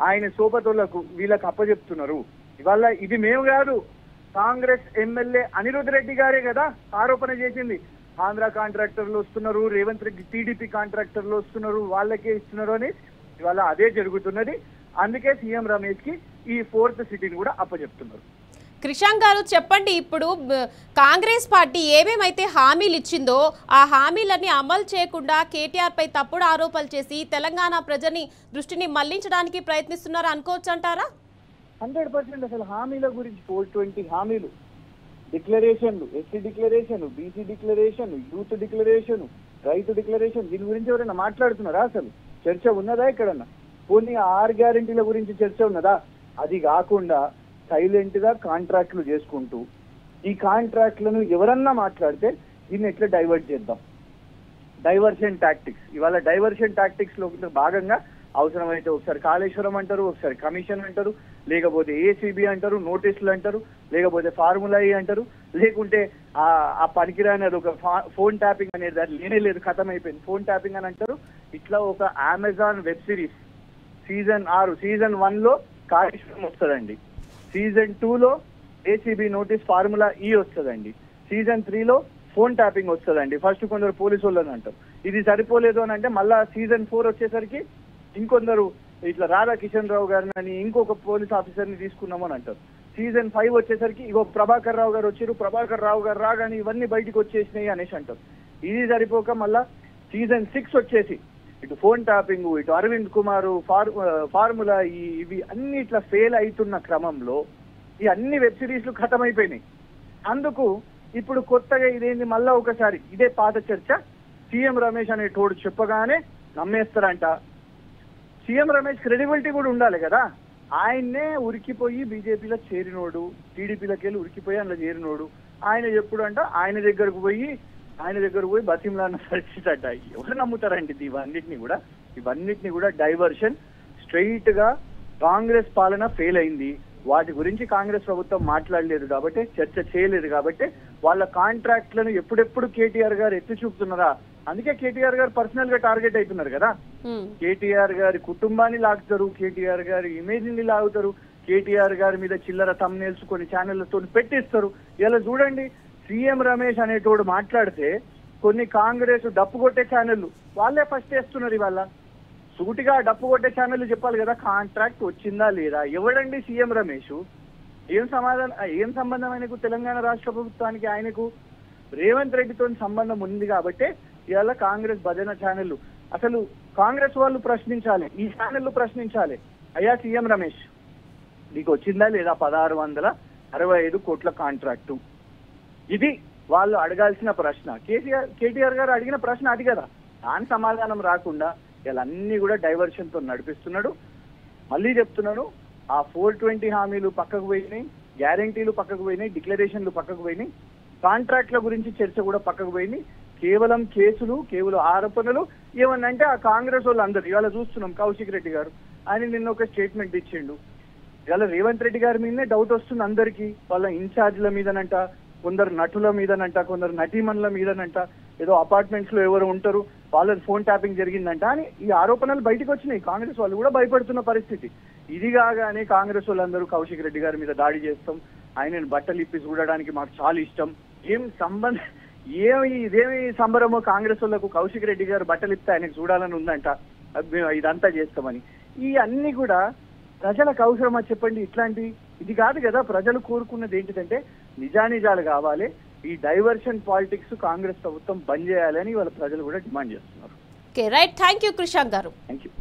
ఆయన సోపతులకు వీళ్ళకి అప్పచెప్తున్నారు. ఇవాళ ఇది మేము కాదు, కాంగ్రెస్ ఎమ్మెల్యే అనిరుద్ రెడ్డి గారే కదా ఆరోపణ చేసింది. ఆంధ్ర కాంట్రాక్టర్లు వస్తున్నారు, రేవంత్ రెడ్డి టీడీపీ కాంట్రాక్టర్లు వస్తున్నారు, వాళ్ళకే ఇస్తున్నారు అని. ఇవాళ అదే జరుగుతున్నది. అందుకే సీఎం రమేష్ కి ఈ 4th సిటీని కూడా అప్పచెప్తున్నారు. క్రిషాంక్ గారు చెప్పండి, ఇప్పుడు కాంగ్రెస్ పార్టీ ఏమేమైతే హామీలు ఇచ్చిందో ఆ హామీలన్నీ అమలు చేయకుండా కేటీఆర్ పై తప్పుడు ఆరోపణలు చేసి తెలంగాణ ప్రజని దృష్టిని మళ్లించడానికి ప్రయత్నిస్తున్నారు అనుకోవచ్చు అంటారా? 100% అసలు హామీల గురించి 420 హామీలు డిక్లరేషన్లు, SC declaration, BC declaration, youth declaration, రైతు డిక్లరేషన్, దీని గురించి ఎవరైనా మాట్లాడుతున్నారా? అసలు చర్చ ఉన్నదా ఎక్కడన్నా? పోనీ 6 గ్యారెంటీల గురించి చర్చ ఉన్నదా? అది కాకుండా సైలెంట్ గా కాంట్రాక్ట్లు చేసుకుంటూ ఈ కాంట్రాక్ట్లను ఎవరన్నా మాట్లాడితే దీన్ని ఎట్లా డైవర్ట్ చేద్దాం? Diversion tactics. ఇవాళ డైవర్షన్ టాక్టిక్స్ లో భాగంగా అవసరమైతే ఒకసారి కాళేశ్వరం అంటారు, ఒకసారి కమిషన్ అంటారు, లేకపోతే ఏసీబీ అంటారు, నోటీసులు అంటారు, లేకపోతే ఫార్ములా ఈ అంటారు, లేకుంటే ఆ పనికిరాని అది ఒక ఫోన్ ట్యాపింగ్ అనేది దాన్ని లేనే లేదు, ఖతం అయిపోయింది, ఫోన్ ట్యాపింగ్ అని అంటారు. ఇట్లా ఒక Amazon web series season 6 season 1 లో కాళేశ్వరం వస్తుందండి, సీజన్ 2 లో ఏసీబీ నోటీస్ ఫార్ములా ఈ వస్తుందండి, సీజన్ 3 లో ఫోన్ ట్యాపింగ్ వస్తుందండి. ఫస్ట్ కొందరు పోలీసు వాళ్ళని అంటారు. ఇది సరిపోలేదు అని అంటే మళ్ళా సీజన్ 4 వచ్చేసరికి ఇంకొందరు ఇట్లా రాధాకిషన్ రావు గారిని అని ఇంకొక పోలీస్ ఆఫీసర్ ని తీసుకున్నామని అంటారు. సీజన్ 5 వచ్చేసరికి ఇగో ప్రభాకర్ రావు గారు వచ్చారు, ప్రభాకర్ రావు గారు రాగానే ఇవన్నీ బయటకు వచ్చేసినాయి అనేసి అంటారు. ఇది సరిపోక మళ్ళా సీజన్ 6 వచ్చేసి ఇటు ఫోన్ ట్యాపింగ్, ఇటు అరవింద్ కుమార్ ఫార్ములా ఇవి అన్ని ఇట్లా ఫెయిల్ అవుతున్న క్రమంలో ఈ అన్ని వెబ్ సిరీస్లు ఖతం అయిపోయినాయి. అందుకు ఇప్పుడు కొత్తగా ఇదేంది మళ్ళా ఒకసారి ఇదే పాత చర్చ. సీఎం రమేష్ అనే తోడు చెప్పగానే నమ్మేస్తారంట. సీఎం రమేష్ క్రెడిబిలిటీ కూడా ఉండాలి కదా. ఆయన్నే ఉరికిపోయి బీజేపీలో చేరినోడు, టీడీపీలోకి వెళ్ళి ఉరికిపోయి అందులో చేరినోడు. ఆయన ఎప్పుడు అంట ఆయన దగ్గరకు పోయి బతిమలాన్న పరిస్థితి అంట. ఎవరు నమ్ముతారండి ఇవన్నిటిని కూడా డైవర్షన్. స్ట్రైట్ గా కాంగ్రెస్ పాలన ఫెయిల్ అయింది. వాటి గురించి కాంగ్రెస్ ప్రభుత్వం మాట్లాడలేదు కాబట్టి, చర్చ చేయలేదు కాబట్టి వాళ్ళ కాంట్రాక్ట్లను ఎప్పుడెప్పుడు కేటీఆర్ గారు ఎత్తి చూపుతున్నారా? అందుకే కేటీఆర్ గారు పర్సనల్ గా టార్గెట్ అవుతున్నారు కదా. కేటీఆర్ గారి కుటుంబాన్ని లాగుతారు, కేటీఆర్ గారి ఇమేజ్ ని లాగుతారు, కేటీఆర్ గారి మీద చిల్లర థంబ్నెయిల్స్ కొన్ని ఛానళ్లతో పెట్టిస్తారు. ఇలా చూడండి, సీఎం రమేష్ అనేటోడు మాట్లాడితే కొన్ని కాంగ్రెస్ డప్పు కొట్టే ఛానళ్లు వాళ్ళే ఫస్ట్ వేస్తున్నారు. ఇవాళ సూటిగా డప్పు కొట్టే ఛానళ్లు చెప్పాలి కదా కాంట్రాక్ట్ వచ్చిందా లేదా. ఎవడండి సీఎం రమేష్? ఏం సంబంధం ఆయనకు తెలంగాణ రాష్ట్ర ప్రభుత్వానికి? ఆయనకు రేవంత్ రెడ్డితో సంబంధం ఉంది కాబట్టి ఇవాళ కాంగ్రెస్ భజన ఛానళ్లు అసలు కాంగ్రెస్ వాళ్ళు ప్రశ్నించాలి, ఈ ఛానళ్లు ప్రశ్నించాలి. అయ్యా సీఎం రమేష్, నీకు వచ్చిందా లేదా 1665 కోట్ల కాంట్రాక్టు? ఇది వాళ్ళు అడగాల్సిన ప్రశ్న. కేటీఆర్ గారు అడిగిన ప్రశ్న అది కదా. దాని సమాధానం రాకుండా ఇలా అన్ని కూడా డైవర్షన్ తో నడిపిస్తున్నాడు. మళ్ళీ చెప్తున్నాను, ఆ 420 హామీలు పక్కకు పోయినాయి, గ్యారంటీలు పక్కకు పోయినాయి, డిక్లరేషన్లు పక్కకు పోయినాయి, కాంట్రాక్ట్ల గురించి చర్చ కూడా పక్కకు పోయినాయి. కేవలం కేసులు, కేవలం ఆరోపణలు. ఏమన్నంటే ఆ కాంగ్రెస్ వాళ్ళు అందరు ఇవాళ చూస్తున్నాం. కౌశిక్ రెడ్డి గారు ఆయన నిన్న ఒక స్టేట్మెంట్ ఇచ్చిండు. ఇవాళ రేవంత్ రెడ్డి గారి మీదనే డౌట్ వస్తుంది అందరికీ. వాళ్ళ ఇన్ఛార్జ్ల మీదనంట, కొందరు నటుల మీదనంట, కొందరు నటీమణుల మీదనంట, ఏదో అపార్ట్మెంట్స్ లో ఎవరు ఉంటారు వాళ్ళది ఫోన్ ట్యాపింగ్ జరిగిందంట అని ఈ ఆరోపణలు బయటకు వచ్చినాయి. కాంగ్రెస్ వాళ్ళు కూడా భయపడుతున్న పరిస్థితి. ఇది కాగానే కాంగ్రెస్ వాళ్ళందరూ కౌశిక్ రెడ్డి గారి మీద దాడి చేస్తాం, ఆయనను బట్టలు ఇప్పి చూడడానికి మాకు చాలా ఇష్టం. ఇదేమి సంబరమో కాంగ్రెస్ వాళ్ళకు కౌశిక్ రెడ్డి గారు బట్టలు ఇస్తే ఆయనకు చూడాలని ఉందంట, ఇదంతా చేస్తామని. ఈ అన్ని కూడా ప్రజలకు అవసరమా చెప్పండి? ఇది కాదు కదా. ప్రజలు కోరుకున్నది ఏంటిదంటే నిజానిజాలు కావాలి. ఈ డైవర్షన్ పాలిటిక్స్ కాంగ్రెస్ ప్రభుత్వం బంద్ చేయాలని వాళ్ళ ప్రజలు కూడా డిమాండ్ చేస్తున్నారు. Okay, right. Thank you Krishank గారు. Thank you.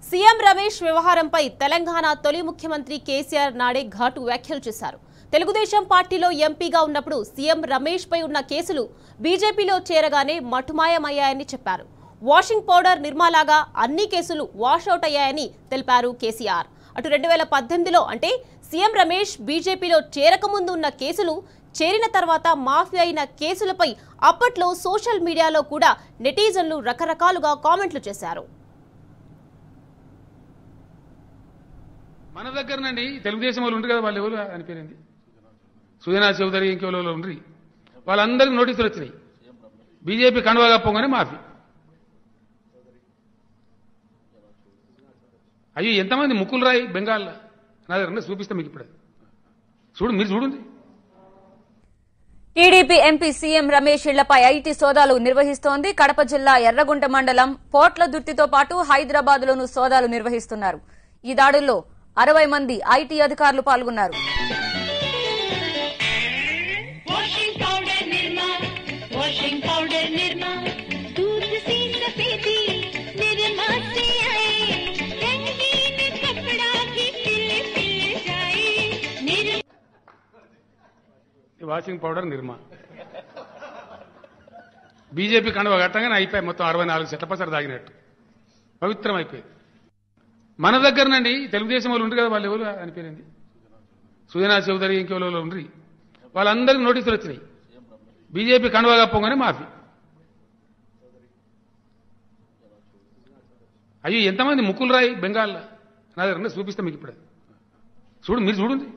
సీఎం రమేష్ వ్యవహారంపై తెలంగాణ తొలి ముఖ్యమంత్రి కేసీఆర్ నాడే ఘాటు వ్యాఖ్యలు చేశారు. తెలుగుదేశం పార్టీలో ఎంపీగా ఉన్నప్పుడు సీఎం రమేష్ పై ఉన్న కేసులు బీజేపీలో చేరగానే మటుమాయమయ్యాయని చెప్పారు. వాషింగ్ పౌడర్ నిర్మాలాగా అన్ని కేసులు వాషౌట్ అయ్యాయని తెలిపారు కేసీఆర్. అటు 2018లో అంటే సీఎం రమేష్ బీజేపీలో చేరకముందు ఉన్న కేసులు, చేరిన తర్వాత మాఫీ అయిన కేసులపై అప్పట్లో సోషల్ మీడియాలో కూడా నెటిజన్లు రకరకాలుగా కామెంట్లు చేశారు. మన దగ్గరనండి తెలుగుదేశం వాళ్ళు ఉంటారు కదా, వాళ్ళు ఎవరు అని పేరేంది, సుజనా చౌదరి, ఇంకెవరు ఉండ్రి, వాళ్ళందరికీ నోటీసులు వచ్చినాయి. బీజేపీ కండువా కప్పగానే మాఫీ. అయ్యో ఎంతమంది ముక్కులు రాయి బెంగాల్ నా దగ్గర చూపిస్తాం మీకు ఇప్పుడు. మీరు చూడండి. టీడీపీ ఎంపీ సీఎం రమేష్ ఇళ్లపై ఐటీ సోదాలు నిర్వహిస్తోంది. కడప జిల్లా ఎర్రగుంట మండలం పోట్లదుర్తితో పాటు హైదరాబాద్ లోనూ సోదాలు నిర్వహిస్తున్నారు. ఈ దాడుల్లో 60 మంది ఐటీ అధికారులు పాల్గొన్నారు. వాషింగ్ పౌడర్ నిర్మా. బీజేపీ కండువా కట్టంగానే అయిపోయి మొత్తం 64 చెట్ల పసరు తాగినట్టు పవిత్రం అయిపోయింది. మన దగ్గరనండి తెలుగుదేశం వాళ్ళు ఉంటారు కదా, వాళ్ళు ఎవరు అనిపోయింది, సుజనా చౌదరి ఇంకెవరో ఉండ్రి, వాళ్ళందరికీ నోటీసులు వచ్చినాయి. బీజేపీ కండువా కప్పగానే మాఫీ. అయ్యో ఎంతమంది ముక్కులు రాయి బెంగాల్ నా దగ్గర చూపిస్తాం మీకు ఇప్పుడు. మీరు చూడండి.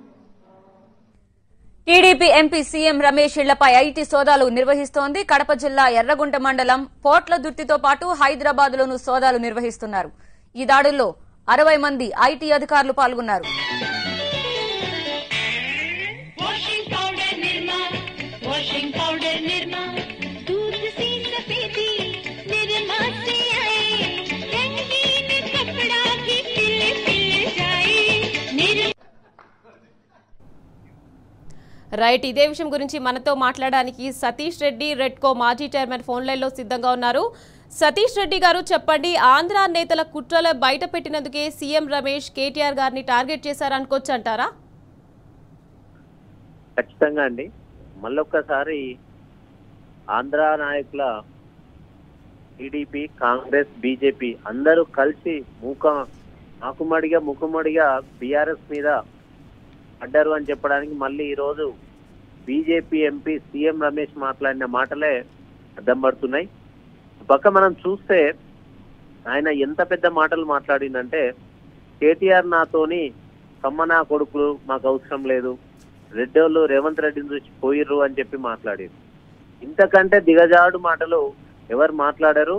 టీడీపీ ఎంపీ సీఎం రమేష్ ఇళ్లపై ఐటీ సోదాలు నిర్వహిస్తోంది. కడప జిల్లా ఎర్రగుంట మండలం పోట్ల దుర్తితో పాటు హైదరాబాద్ లోనూ సోదాలు నిర్వహిస్తున్నారు. ఈ దాడుల్లో 60 మంది ఐటీ అధికారులు పాల్గొన్నారు. రైట్, ఇదే విషయం గురించి మనతో మాట్లాడడానికి సతీష్ రెడ్డి, రెడ్కో మాజీ చైర్మన్ ఫోన్ లైన్ లో సిద్ధంగా ఉన్నారు. సతీష్ రెడ్డి గారు చెప్పండి, ఆంధ్ర నేతల కుట్రల బయట పెట్టినందుకే సీఎం రమేష్ కేటీఆర్ గారిని టార్గెట్ చేశారనుకోవచ్చు అంటారా? ఖచ్చితంగా అండి. మళ్ళొక్కసారి ఆంధ్ర నాయకుల టీడీపీ, కాంగ్రెస్, బీజేపీ అందరూ కలిసి ముఖమడిగా బీఆర్ఎస్ మీద పడ్డారు అని చెప్పడానికి మళ్ళీ ఈరోజు బీజేపీ ఎంపీ సీఎం రమేష్ మాట్లాడిన మాటలే అద్దం పడుతున్నాయి. పక్క మనం చూస్తే ఆయన ఎంత పెద్ద మాటలు మాట్లాడిందంటే, కేటీఆర్ నాతోని కమ్మనా కొడుకులు మాకు అవసరం లేదు, రెడ్డోళ్ళు రేవంత్ రెడ్డిని చూసి పోయిర్రు అని చెప్పి మాట్లాడారు. ఇంతకంటే దిగజాడు మాటలు ఎవరు మాట్లాడారు?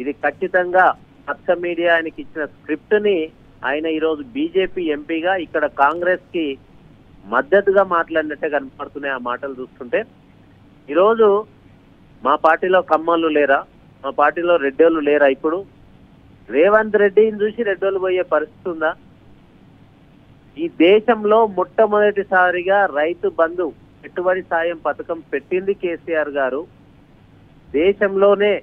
ఇది ఖచ్చితంగా పచ్చ మీడియా ఆయనకి ఇచ్చిన స్క్రిప్ట్ ని ఆయన ఈరోజు బీజేపీ ఎంపీగా ఇక్కడ కాంగ్రెస్ కి మద్దతుగా మాట్లాడినట్టే కనపడుతున్నాయి ఆ మాటలు చూస్తుంటే. ఈరోజు మా పార్టీలో కమ్మలు లేరా, మా పార్టీలో రెడ్డోళ్ళు లేరా? ఇప్పుడు రేవంత్ రెడ్డిని చూసి రెడ్డోళ్ళు పోయే పరిస్థితి ఉందా? ఈ దేశంలో మొట్టమొదటిసారిగా రైతు బంధు పెట్టుబడి సాయం పథకం పెట్టింది కేసీఆర్ గారు. దేశంలోనే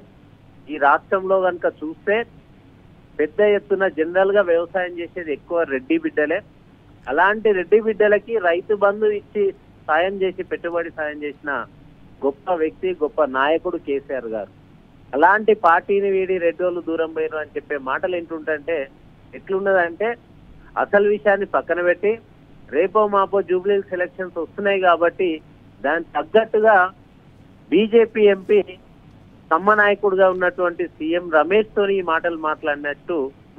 ఈ రాష్ట్రంలో కనుక చూస్తే పెద్ద ఎత్తున జనరల్ గా వ్యవసాయం చేసేది ఎక్కువ రెడ్డి బిడ్డలే. అలాంటి రెడ్డి బిడ్డలకి రైతు బంధు ఇచ్చి సాయం చేసి పెట్టుబడి సాయం చేసిన గొప్ప వ్యక్తి, గొప్ప నాయకుడు కేసీఆర్ గారు. అలాంటి పార్టీని వీడి రెడ్డోళ్ళు దూరం పోయిన అని చెప్పే మాటలు ఏంటుంటే ఎట్లున్నదంటే, అసలు విషయాన్ని పక్కన పెట్టి రేపో మాపో జూబ్లీ సెలక్షన్స్ వస్తున్నాయి కాబట్టి దానికి తగ్గట్టుగా బీజేపీ ఎంపీ సమ్మ నాయకుడుగా ఉన్నటువంటి సీఎం రమేష్ తోని ఈ మాటలు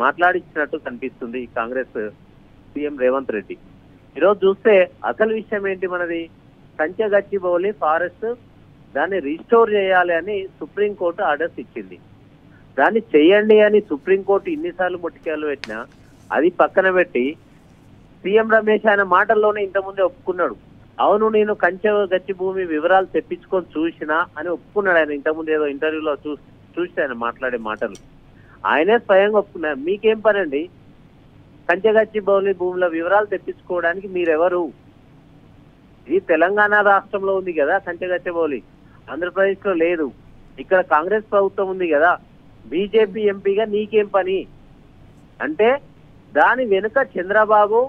మాట్లాడించినట్టు కనిపిస్తుంది కాంగ్రెస్ సీఎం రేవంత్ రెడ్డి. ఈరోజు చూస్తే అసలు విషయం ఏంటి మనది? కంచెగచ్చిబౌలి ఫారెస్ట్ దాన్ని రీస్టోర్ చేయాలి అని సుప్రీంకోర్టు ఆర్డర్స్ ఇచ్చింది. దాన్ని చెయ్యండి అని సుప్రీంకోర్టు ఇన్నిసార్లు ముట్టికాయలు పెట్టినా అది పక్కన పెట్టి సీఎం రమేష్ ఆయన మాటల్లోనే ఇంతకుముందే ఒప్పుకున్నాడు. అవును, నేను గచ్చి భూమి వివరాలు తెప్పించుకొని చూసినా అని ఒప్పుకున్నాడు ఆయన. ఇంతకుముందు ఏదో ఇంటర్వ్యూలో చూసి ఆయన మాట్లాడే మాటలు ఆయనే స్వయంగా ఒప్పుకున్నారు. మీకేం పనండి కంచెగచ్చి భూముల వివరాలు తెప్పించుకోవడానికి? మీరెవరు? ఇది తెలంగాణ రాష్ట్రంలో ఉంది కదా కంచెగచ్చిబౌలి, ఆంధ్రప్రదేశ్ లో లేదు. ఇక్కడ కాంగ్రెస్ ప్రభుత్వం ఉంది కదా, బీజేపీ ఎంపీగా నీకేం పని అంటే దాని వెనుక చంద్రబాబు,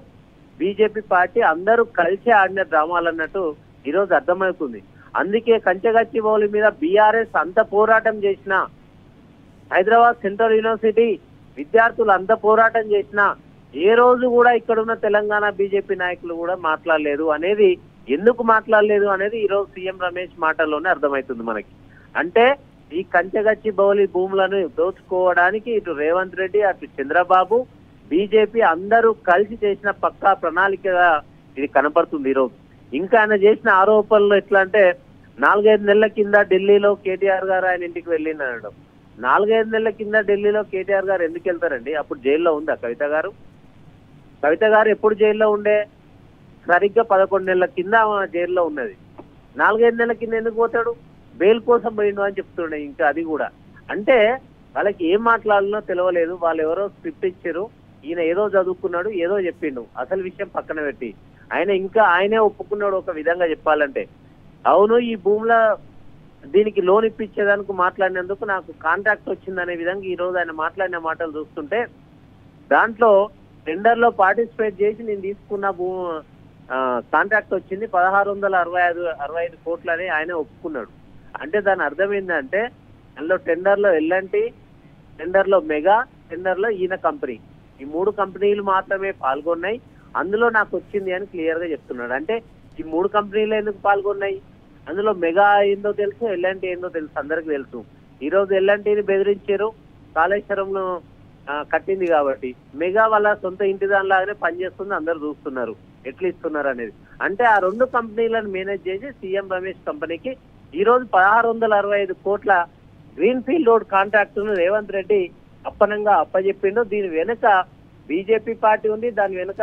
బీజేపీ పార్టీ అందరూ కలిసి ఆడిన డ్రామాలు అన్నట్టు ఈరోజు అర్థమవుతుంది. అందుకే కంచెగచ్చిబౌలి మీద బీఆర్ఎస్ అంత పోరాటం చేసినా, హైదరాబాద్ సెంట్రల్ యూనివర్సిటీ విద్యార్థులు అంత పోరాటం చేసినా ఏ రోజు కూడా ఇక్కడ ఉన్న తెలంగాణ బీజేపీ నాయకులు కూడా మాట్లాడలేదు అనేది, ఎందుకు మాట్లాడలేదు అనేది ఈరోజు సీఎం రమేష్ మాటల్లోనే అర్థమవుతుంది మనకి. అంటే ఈ కంచెగచ్చిబౌలి భూములను దోచుకోవడానికి ఇటు రేవంత్ రెడ్డి, అటు చంద్రబాబు, బీజేపీ అందరూ కలిసి చేసిన పక్కా ప్రణాళికగా ఇది కనపడుతుంది ఈరోజు. ఇంకా ఆయన చేసిన ఆరోపణలు ఎట్లా అంటే, 4-5 నెలల కింద ఢిల్లీలో కేటీఆర్ గారు ఆయన ఇంటికి వెళ్ళిందనడం. 4-5 నెలల కింద ఢిల్లీలో కేటీఆర్ గారు ఎందుకు వెళ్తారండి? అప్పుడు జైల్లో ఉందా కవిత గారు? కవిత గారు ఎప్పుడు జైల్లో ఉండే? సరిగ్గా 11 నెలల కింద జైల్లో ఉన్నది. 4-5 నెలల కింద ఎందుకు పోతాడు? బెయిల్ కోసం పోయిండు అని చెప్తుండే. ఇంకా అది కూడా అంటే వాళ్ళకి ఏం మాట్లాడాలనో తెలియలేదు. వాళ్ళు ఎవరో స్క్రిప్ట్ ఇచ్చారు, ఈయన ఏదో చదువుకున్నాడు, ఏదో చెప్పిండు. అసలు విషయం పక్కన పెట్టి ఆయనే ఒప్పుకున్నాడు ఒక విధంగా చెప్పాలంటే. అవును, ఈ భూముల దీనికి లోన్ ఇప్పించేదానికి మాట్లాడినందుకు నాకు కాంట్రాక్ట్ వచ్చిందనే విధంగా ఈ రోజు ఆయన మాట్లాడిన మాటలు చూస్తుంటే, దాంట్లో టెండర్ లో పార్టిసిపేట్ చేసి నేను తీసుకున్న కాంట్రాక్ట్ వచ్చింది 1665 కోట్లని ఆయన ఒప్పుకున్నాడు. అంటే దాని అర్థం ఏంటంటే అందులో టెండర్లో ఎల్ఎన్టీ, టెండర్లో మెగా, టెండర్లో ఈయన కంపెనీ, ఈ 3 కంపెనీలు మాత్రమే పాల్గొన్నాయి. అందులో నాకు వచ్చింది అని క్లియర్ గా చెప్తున్నాడు. అంటే ఈ 3 కంపెనీలు ఎందుకు పాల్గొన్నాయి? అందులో మెగా ఏందో తెలుసు, ఎల్ఎన్టీ ఏందో తెలుసు, అందరికి తెలుసు. ఈ రోజు ఎల్ఎన్టీని బెదిరించారు కాళేశ్వరంలో కట్టింది కాబట్టి. మెగా వాళ్ళ సొంత ఇంటి దానిలాగానే పనిచేస్తుంది, అందరు చూస్తున్నారు ఎట్లా ఇస్తున్నారు అనేది. అంటే ఆ 2 కంపెనీలను మేనేజ్ చేసి సీఎం రమేష్ కంపెనీకి ఈ రోజు 1665 కోట్ల గ్రీన్ ఫీల్డ్ రోడ్ కాంట్రాక్ట్ ను రేవంత్ రెడ్డి అప్పనంగా అప్పచెప్పిండు. దీని వెనుక బీజేపీ పార్టీ ఉంది, దాని వెనుక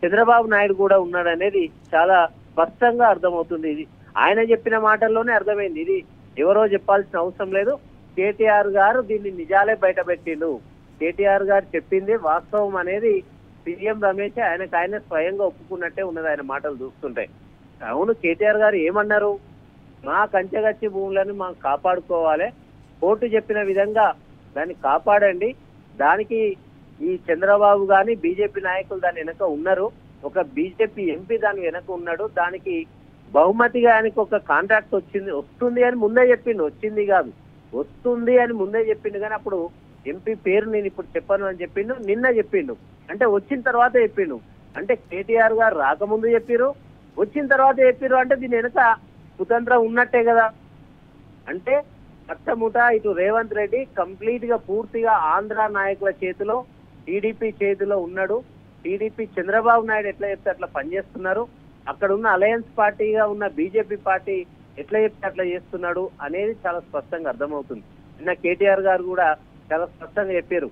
చంద్రబాబు నాయుడు కూడా ఉన్నాడు అనేది చాలా స్పష్టంగా అర్థమవుతుంది. ఇది ఆయన చెప్పిన మాటల్లోనే అర్థమైంది. ఇది ఎవరో చెప్పాల్సిన అవసరం లేదు. కేటీఆర్ గారు దీన్ని నిజాలే బయటపెట్టిండు. కేటీఆర్ గారు చెప్పింది వాస్తవం అనేది సీఎం రమేష్ ఆయన స్వయంగా ఒప్పుకున్నట్టే ఉన్నది ఆయన మాటలు చూస్తుంటే. అవును, కేటీఆర్ గారు ఏమన్నారు? మా కంచెగచ్చి భూములను మనం కాపాడుకోవాలి, కోర్టు చెప్పిన విధంగా దాన్ని కాపాడండి. దానికి ఈ చంద్రబాబు గాని బీజేపీ నాయకులు దాని వెనక ఉన్నారు, ఒక బీజేపీ ఎంపీ దాని వెనక ఉన్నాడు. దానికి బహుమతిగా ఆయనకు ఒక కాంట్రాక్ట్ వస్తుంది అని ముందే చెప్పిండు. వచ్చింది కాదు, వస్తుంది అని ముందే చెప్పిండు. కానీ అప్పుడు ఎంపీ పేరు నేను ఇప్పుడు చెప్పను అని చెప్పిండు, నిన్న చెప్పిండు. అంటే వచ్చిన తర్వాత చెప్పిండు. అంటే కేటీఆర్ గారు రాకముందు చెప్పిరు, వచ్చిన తర్వాత చెప్పిరు. అంటే దీని వెనక కుతంత్రం ఉన్నట్టే కదా. అంటే పచ్చముట ఇటు రేవంత్ రెడ్డి కంప్లీట్ గా పూర్తిగా ఆంధ్ర నాయకుల చేతిలో, టీడీపీ చేతిలో ఉన్నాడు. టీడీపీ చంద్రబాబు నాయుడు ఎట్లా చెప్తే అట్లా పనిచేస్తున్నారు. అక్కడ ఉన్న అలయన్స్ పార్టీగా ఉన్న బీజేపీ పార్టీ ఎట్లా చెప్తే అట్లా చేస్తున్నాడు అనేది చాలా స్పష్టంగా అర్థమవుతుంది. నిన్న కేటీఆర్ గారు కూడా చాలా స్పష్టంగా చెప్పారు.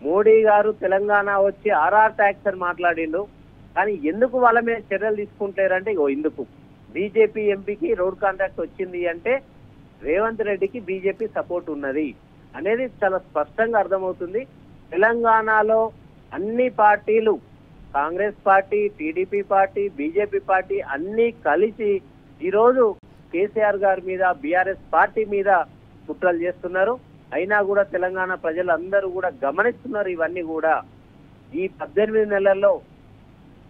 మోడీ గారు తెలంగాణ వచ్చి ఆర్ఆర్ ట్యాక్స్ అని మాట్లాడిండు, కానీ ఎందుకు వాళ్ళ మీద చర్యలు తీసుకుంటారంటే ఎందుకు బీజేపీ ఎంపీకి రోడ్ కాంట్రాక్ట్ వచ్చింది అంటే రేవంత్ రెడ్డికి బీజేపీ సపోర్ట్ ఉన్నది అనేది చాలా స్పష్టంగా అర్థమవుతుంది. తెలంగాణలో అన్ని పార్టీలు, Congress party, TDP party, BJP party అన్ని కలిసి ఈరోజు కేసీఆర్ గారి మీద, బీఆర్ఎస్ పార్టీ మీద కుట్రలు చేస్తున్నారు. అయినా కూడా తెలంగాణ ప్రజలందరూ కూడా గమనిస్తున్నారు. ఇవన్నీ కూడా ఈ 18 నెలల్లో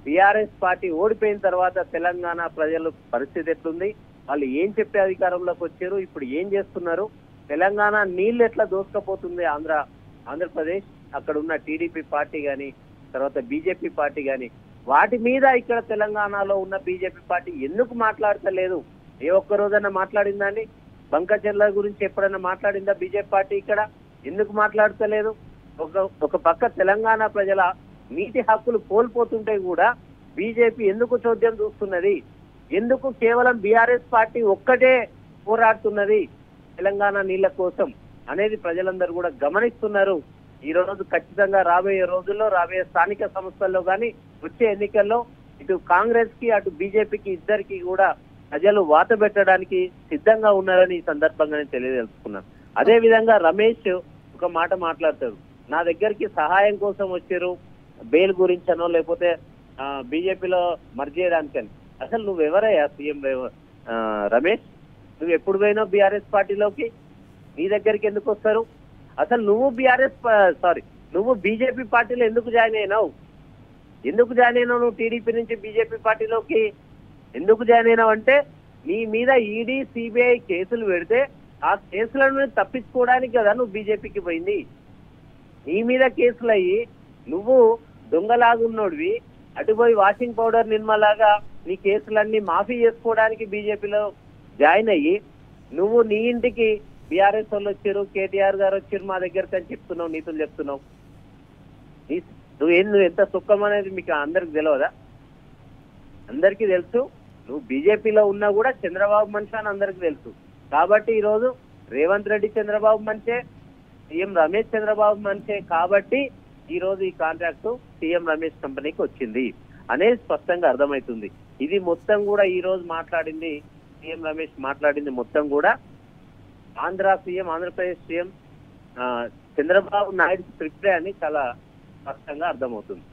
బీఆర్ఎస్ పార్టీ ఓడిపోయిన తర్వాత తెలంగాణ ప్రజల పరిస్థితి ఎట్లుంది, వాళ్ళు ఏం చెప్పే అధికారంలోకి వచ్చారు, ఇప్పుడు ఏం చేస్తున్నారు, తెలంగాణ నీళ్లు ఎట్లా దోసుకపోతుంది ఆంధ్రప్రదేశ్, అక్కడ ఉన్న టీడీపీ పార్టీ కానీ తర్వాత బీజేపీ పార్టీ కానీ వాటి మీద ఇక్కడ తెలంగాణలో ఉన్న బీజేపీ పార్టీ ఎందుకు మాట్లాడతలేదు? ఏ ఒక్క రోజైనా మాట్లాడిందండి? బంకచెర్ల గురించి ఎప్పుడైనా మాట్లాడిందా బీజేపీ పార్టీ? ఇక్కడ ఎందుకు మాట్లాడతలేదు? ఒక పక్క తెలంగాణ ప్రజల నీటి హక్కులు కోల్పోతుంటే కూడా బీజేపీ ఎందుకు చోద్యం చూస్తున్నది? ఎందుకు కేవలం బీఆర్ఎస్ పార్టీ ఒక్కటే పోరాడుతున్నది తెలంగాణ నీళ్ల కోసం అనేది ప్రజలందరూ కూడా గమనిస్తున్నారు. ఈ రోజు ఖచ్చితంగా రాబోయే రోజుల్లో, రాబోయే స్థానిక సంస్థల్లో కానీ వచ్చే ఎన్నికల్లో ఇటు కాంగ్రెస్ కి అటు బీజేపీకి ఇద్దరికి కూడా ప్రజలు వాత పెట్టడానికి సిద్ధంగా ఉన్నారని ఈ సందర్భంగా నేను తెలియదలుచుకున్నాను. అదే విధంగా రమేష్ ఒక మాట మాట్లాడతాడు, నా దగ్గరికి సహాయం కోసం వచ్చారు, బెయిల్ గురించనో లేకపోతే బీజేపీలో మర్జ్ చేయడానికని. అసలు నువ్వెవరయ్యా సీఎం రమేష్? నువ్వు ఎప్పుడు పోయినావు బీఆర్ఎస్ పార్టీలోకి? నీ దగ్గరికి ఎందుకు వస్తారు? అసలు నువ్వు బీజేపీ పార్టీలో ఎందుకు జాయిన్ అయినావు? నువ్వు టీడీపీ నుంచి బీజేపీ పార్టీలోకి ఎందుకు జాయిన్ అయినావు అంటే నీ మీద ఈడీ, సిబిఐ కేసులు పెడితే ఆ కేసులను తప్పించుకోవడానికి కదా నువ్వు బీజేపీకి పోయింది. నీ మీద కేసులు అయ్యి నువ్వు దొంగలాగున్నోడివి అటుపోయి వాషింగ్ పౌడర్ నిర్మలాగా నీ కేసులన్నీ మాఫీ చేసుకోవడానికి బీజేపీలో జాయిన్ అయ్యి నువ్వు నీ ఇంటికి బీఆర్ఎస్ వాళ్ళు వచ్చారు, కేటీఆర్ గారు వచ్చారు మా దగ్గరికి అని చెప్తున్నావు, నీతులు చెప్తున్నావు. నువ్వు ఎంత సుఖం అనేది మీకు అందరికి తెలియదా? అందరికీ తెలుసు. నువ్వు బీజేపీలో ఉన్నా కూడా చంద్రబాబు మనిషి అని అందరికి తెలుసు. కాబట్టి ఈరోజు రేవంత్ రెడ్డి చంద్రబాబు మనిషే, సీఎం రమేష్ చంద్రబాబు మనిషే. కాబట్టి ఈ రోజు ఈ కాంట్రాక్ట్ సీఎం రమేష్ కంపెనీకి వచ్చింది అనేది స్పష్టంగా అర్థమవుతుంది. ఇది మొత్తం కూడా ఈ రోజు మాట్లాడింది సీఎం రమేష్ మాట్లాడింది మొత్తం కూడా ఆంధ్రప్రదేశ్ సీఎం చంద్రబాబు నాయుడు స్క్రిప్టే అని చాలా స్పష్టంగా అర్థమవుతుంది.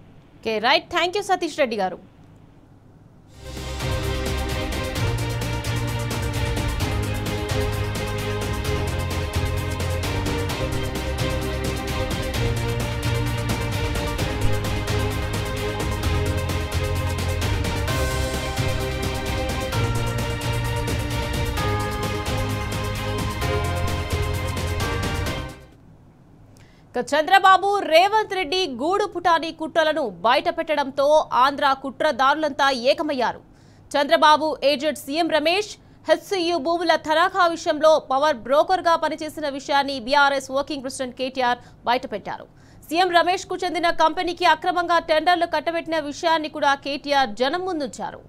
Right, thank you Satish Reddy గారు. చంద్రబాబు రేవంత్ రెడ్డి గూడు పుటాని కుట్రలను బయటపెట్టడంతో ఆంధ్ర కుట్రదారులంతా ఏకమయ్యారు. చంద్రబాబు ఏజెంట్ సీఎం రమేష్ హెచ్సియు భూముల తనఖా విషయంలో పవర్ బ్రోకర్ గా పనిచేసిన విషయాన్ని బీఆర్ఎస్ వర్కింగ్ ప్రెసిడెంట్ కేటీఆర్ బయటపెట్టారు. సీఎం రమేష్ కు చెందిన కంపెనీకి అక్రమంగా టెండర్లు కట్టబెట్టిన విషయాన్ని కూడా కేటీఆర్ జనం ముందుంచారు.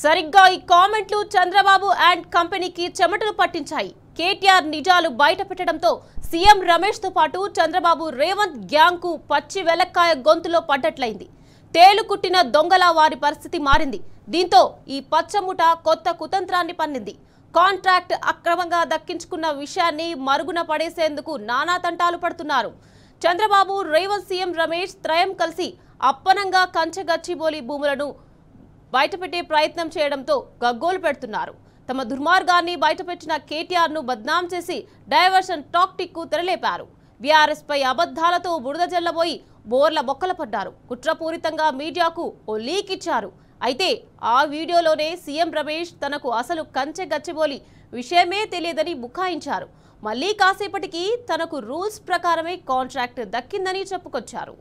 సరిగ్గా ఈ కామెంట్లు చంద్రబాబు అండ్ కంపెనీకి చెమటలు పట్టించాయి. కేటీఆర్ నిజాలు బయట పెట్టడంతో సీఎం రమేష్ తో పాటు చంద్రబాబు రేవంత్ గ్యాంగ్ కు పచ్చి వెలక్కాయ గొంతులో పడ్డట్లయింది. తేలుకుట్టిన దొంగలా వారి పరిస్థితి మారింది. దీంతో ఈ పచ్చముఠ కొత్త కుతంత్రాన్ని పన్నింది. కాంట్రాక్ట్ అక్రమంగా దక్కించుకున్న విషయాన్ని మరుగున పడేసేందుకు నానా తంటాలు పడుతున్నారు. చంద్రబాబు రేవంత్ సీఎం రమేష్ త్రయం కలిసి అప్పనంగా కంచెగచ్చిబౌలి భూములను బయటపెట్టే ప్రయత్నం చేయడంతో గగ్గోలు పెడుతున్నారు. తమ దుర్మార్గాన్ని బయటపెట్టిన కేటీఆర్ ను బద్నాం చేసి డైవర్షన్ టాక్టిక్ కు తెరలేపారు. బీఆర్ఎస్ పై అబద్ధాలతో బురద జల్లబోయి బోర్ల బొక్కల పడ్డారు. కుట్రపూరితంగా మీడియాకు ఓ లీక్ ఇచ్చారు. అయితే ఆ వీడియోలోనే సీఎం రమేష్ తనకు అసలు కంచె గచ్చిబౌలి విషయమే తెలియదని బుకాయించారు. మళ్లీ కాసేపటికి తనకు రూల్స్ ప్రకారమే కాంట్రాక్ట్ దక్కిందని చెప్పుకొచ్చారు.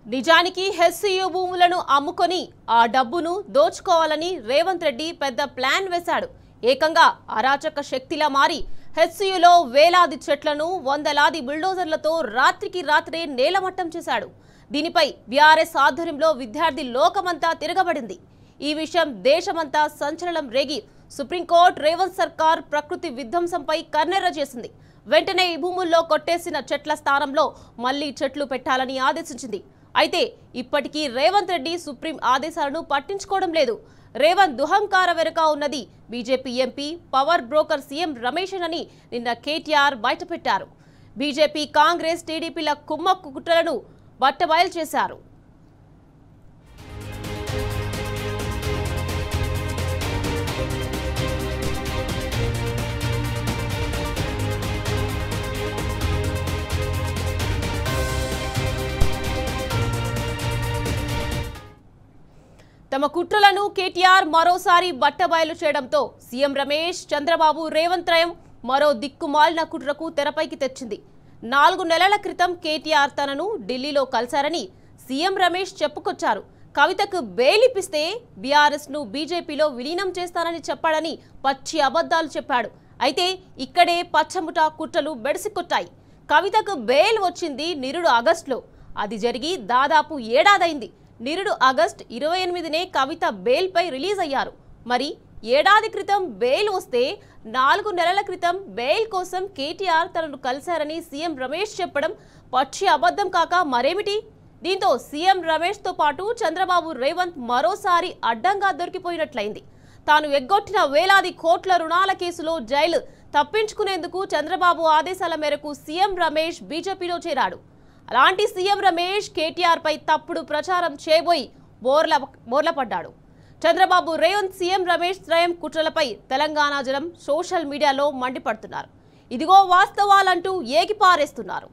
నిజానికి హెచ్సియు భూములను అమ్ముకొని ఆ డబ్బును దోచుకోవాలని రేవంత్ రెడ్డి పెద్ద ప్లాన్ వేశాడు. ఏకంగా అరాచక శక్తిలా మారి హెచ్సియులో వేలాది చెట్లను వందలాది బిల్డోజర్లతో రాత్రికి రాత్రే నేలమట్టం చేశాడు. దీనిపై బీఆర్ఎస్ ఆధ్వర్యంలో విద్యార్థి లోకమంతా తిరగబడింది. ఈ విషయం దేశమంతా సంచలనం రేగి సుప్రీంకోర్టు రేవంత్ సర్కార్ ప్రకృతి విధ్వంసంపై కన్నెర్ర చేసింది. వెంటనే ఈ భూముల్లో కొట్టేసిన చెట్ల స్థానంలో మళ్లీ చెట్లు పెట్టాలని ఆదేశించింది. అయితే ఇప్పటికీ రేవంత్ రెడ్డి సుప్రీం ఆదేశాలను పట్టించుకోవడం లేదు. రేవంత్ దుహంకార వెనుక ఉన్నది BJP MP power broker CM Ramesh అని నిన్న కేటీఆర్ బయటపెట్టారు. బీజేపీ కాంగ్రెస్ టీడీపీల కుమ్మక్కు కుట్రలను బట్టబయలు చేశారు. తమ కుట్రలను కేటీఆర్ మరోసారి బట్టబయలు చేయడంతో సీఎం రమేష్ చంద్రబాబు రేవంత్ త్రయం మరో దిక్కుమాలిన కుట్రకు తెరపైకి తెచ్చింది. 4 నెలల క్రితం కేటీఆర్ తనను ఢిల్లీలో కలిశారని సీఎం రమేష్ చెప్పుకొచ్చారు. కవితకు బెయిల్ ఇప్పిస్తే బీఆర్ఎస్ ను బీజేపీలో విలీనం చేస్తానని చెప్పాడని పచ్చి అబద్ధాలు చెప్పాడు. అయితే ఇక్కడే పచ్చముఠ కుట్రలు బెడిసికొట్టాయి. కవితకు బెయిల్ వచ్చింది నిరుడు ఆగస్టులో. అది జరిగి దాదాపు ఏడాదైంది. నిరుడు ఆగస్టు 28నే కవిత బెయిల్పై రిలీజ్ అయ్యారు. మరి ఏడాది క్రితం బెయిల్ వస్తే 4 నెలల క్రితం బెయిల్ కోసం కేటీఆర్ తనను కలిశారని సీఎం రమేష్ చెప్పడం పచ్చి అబద్ధం కాక మరేమిటి? దీంతో సీఎం రమేష్ తో పాటు చంద్రబాబు రేవంత్ మరోసారి అడ్డంగా దొరికిపోయినట్లయింది. తాను ఎగ్గొట్టిన వేలాది కోట్ల రుణాల కేసులో జైలు తప్పించుకునేందుకు చంద్రబాబు ఆదేశాల మేరకు సీఎం రమేష్ బీజేపీలో చేరాడు. అలాంటి సీఎం రమేష్ కేటీఆర్ పై తప్పుడు ప్రచారం చేయబోయి బోర్ల పడ్డాడు. చంద్రబాబు రేవంత్ సీఎం రమేష్ త్రయం కుట్రలపై తెలంగాణ జనం సోషల్ మీడియాలో మండిపడుతున్నారు. ఇదిగో వాస్తవాలంటూ ఏగిపారేస్తున్నారు.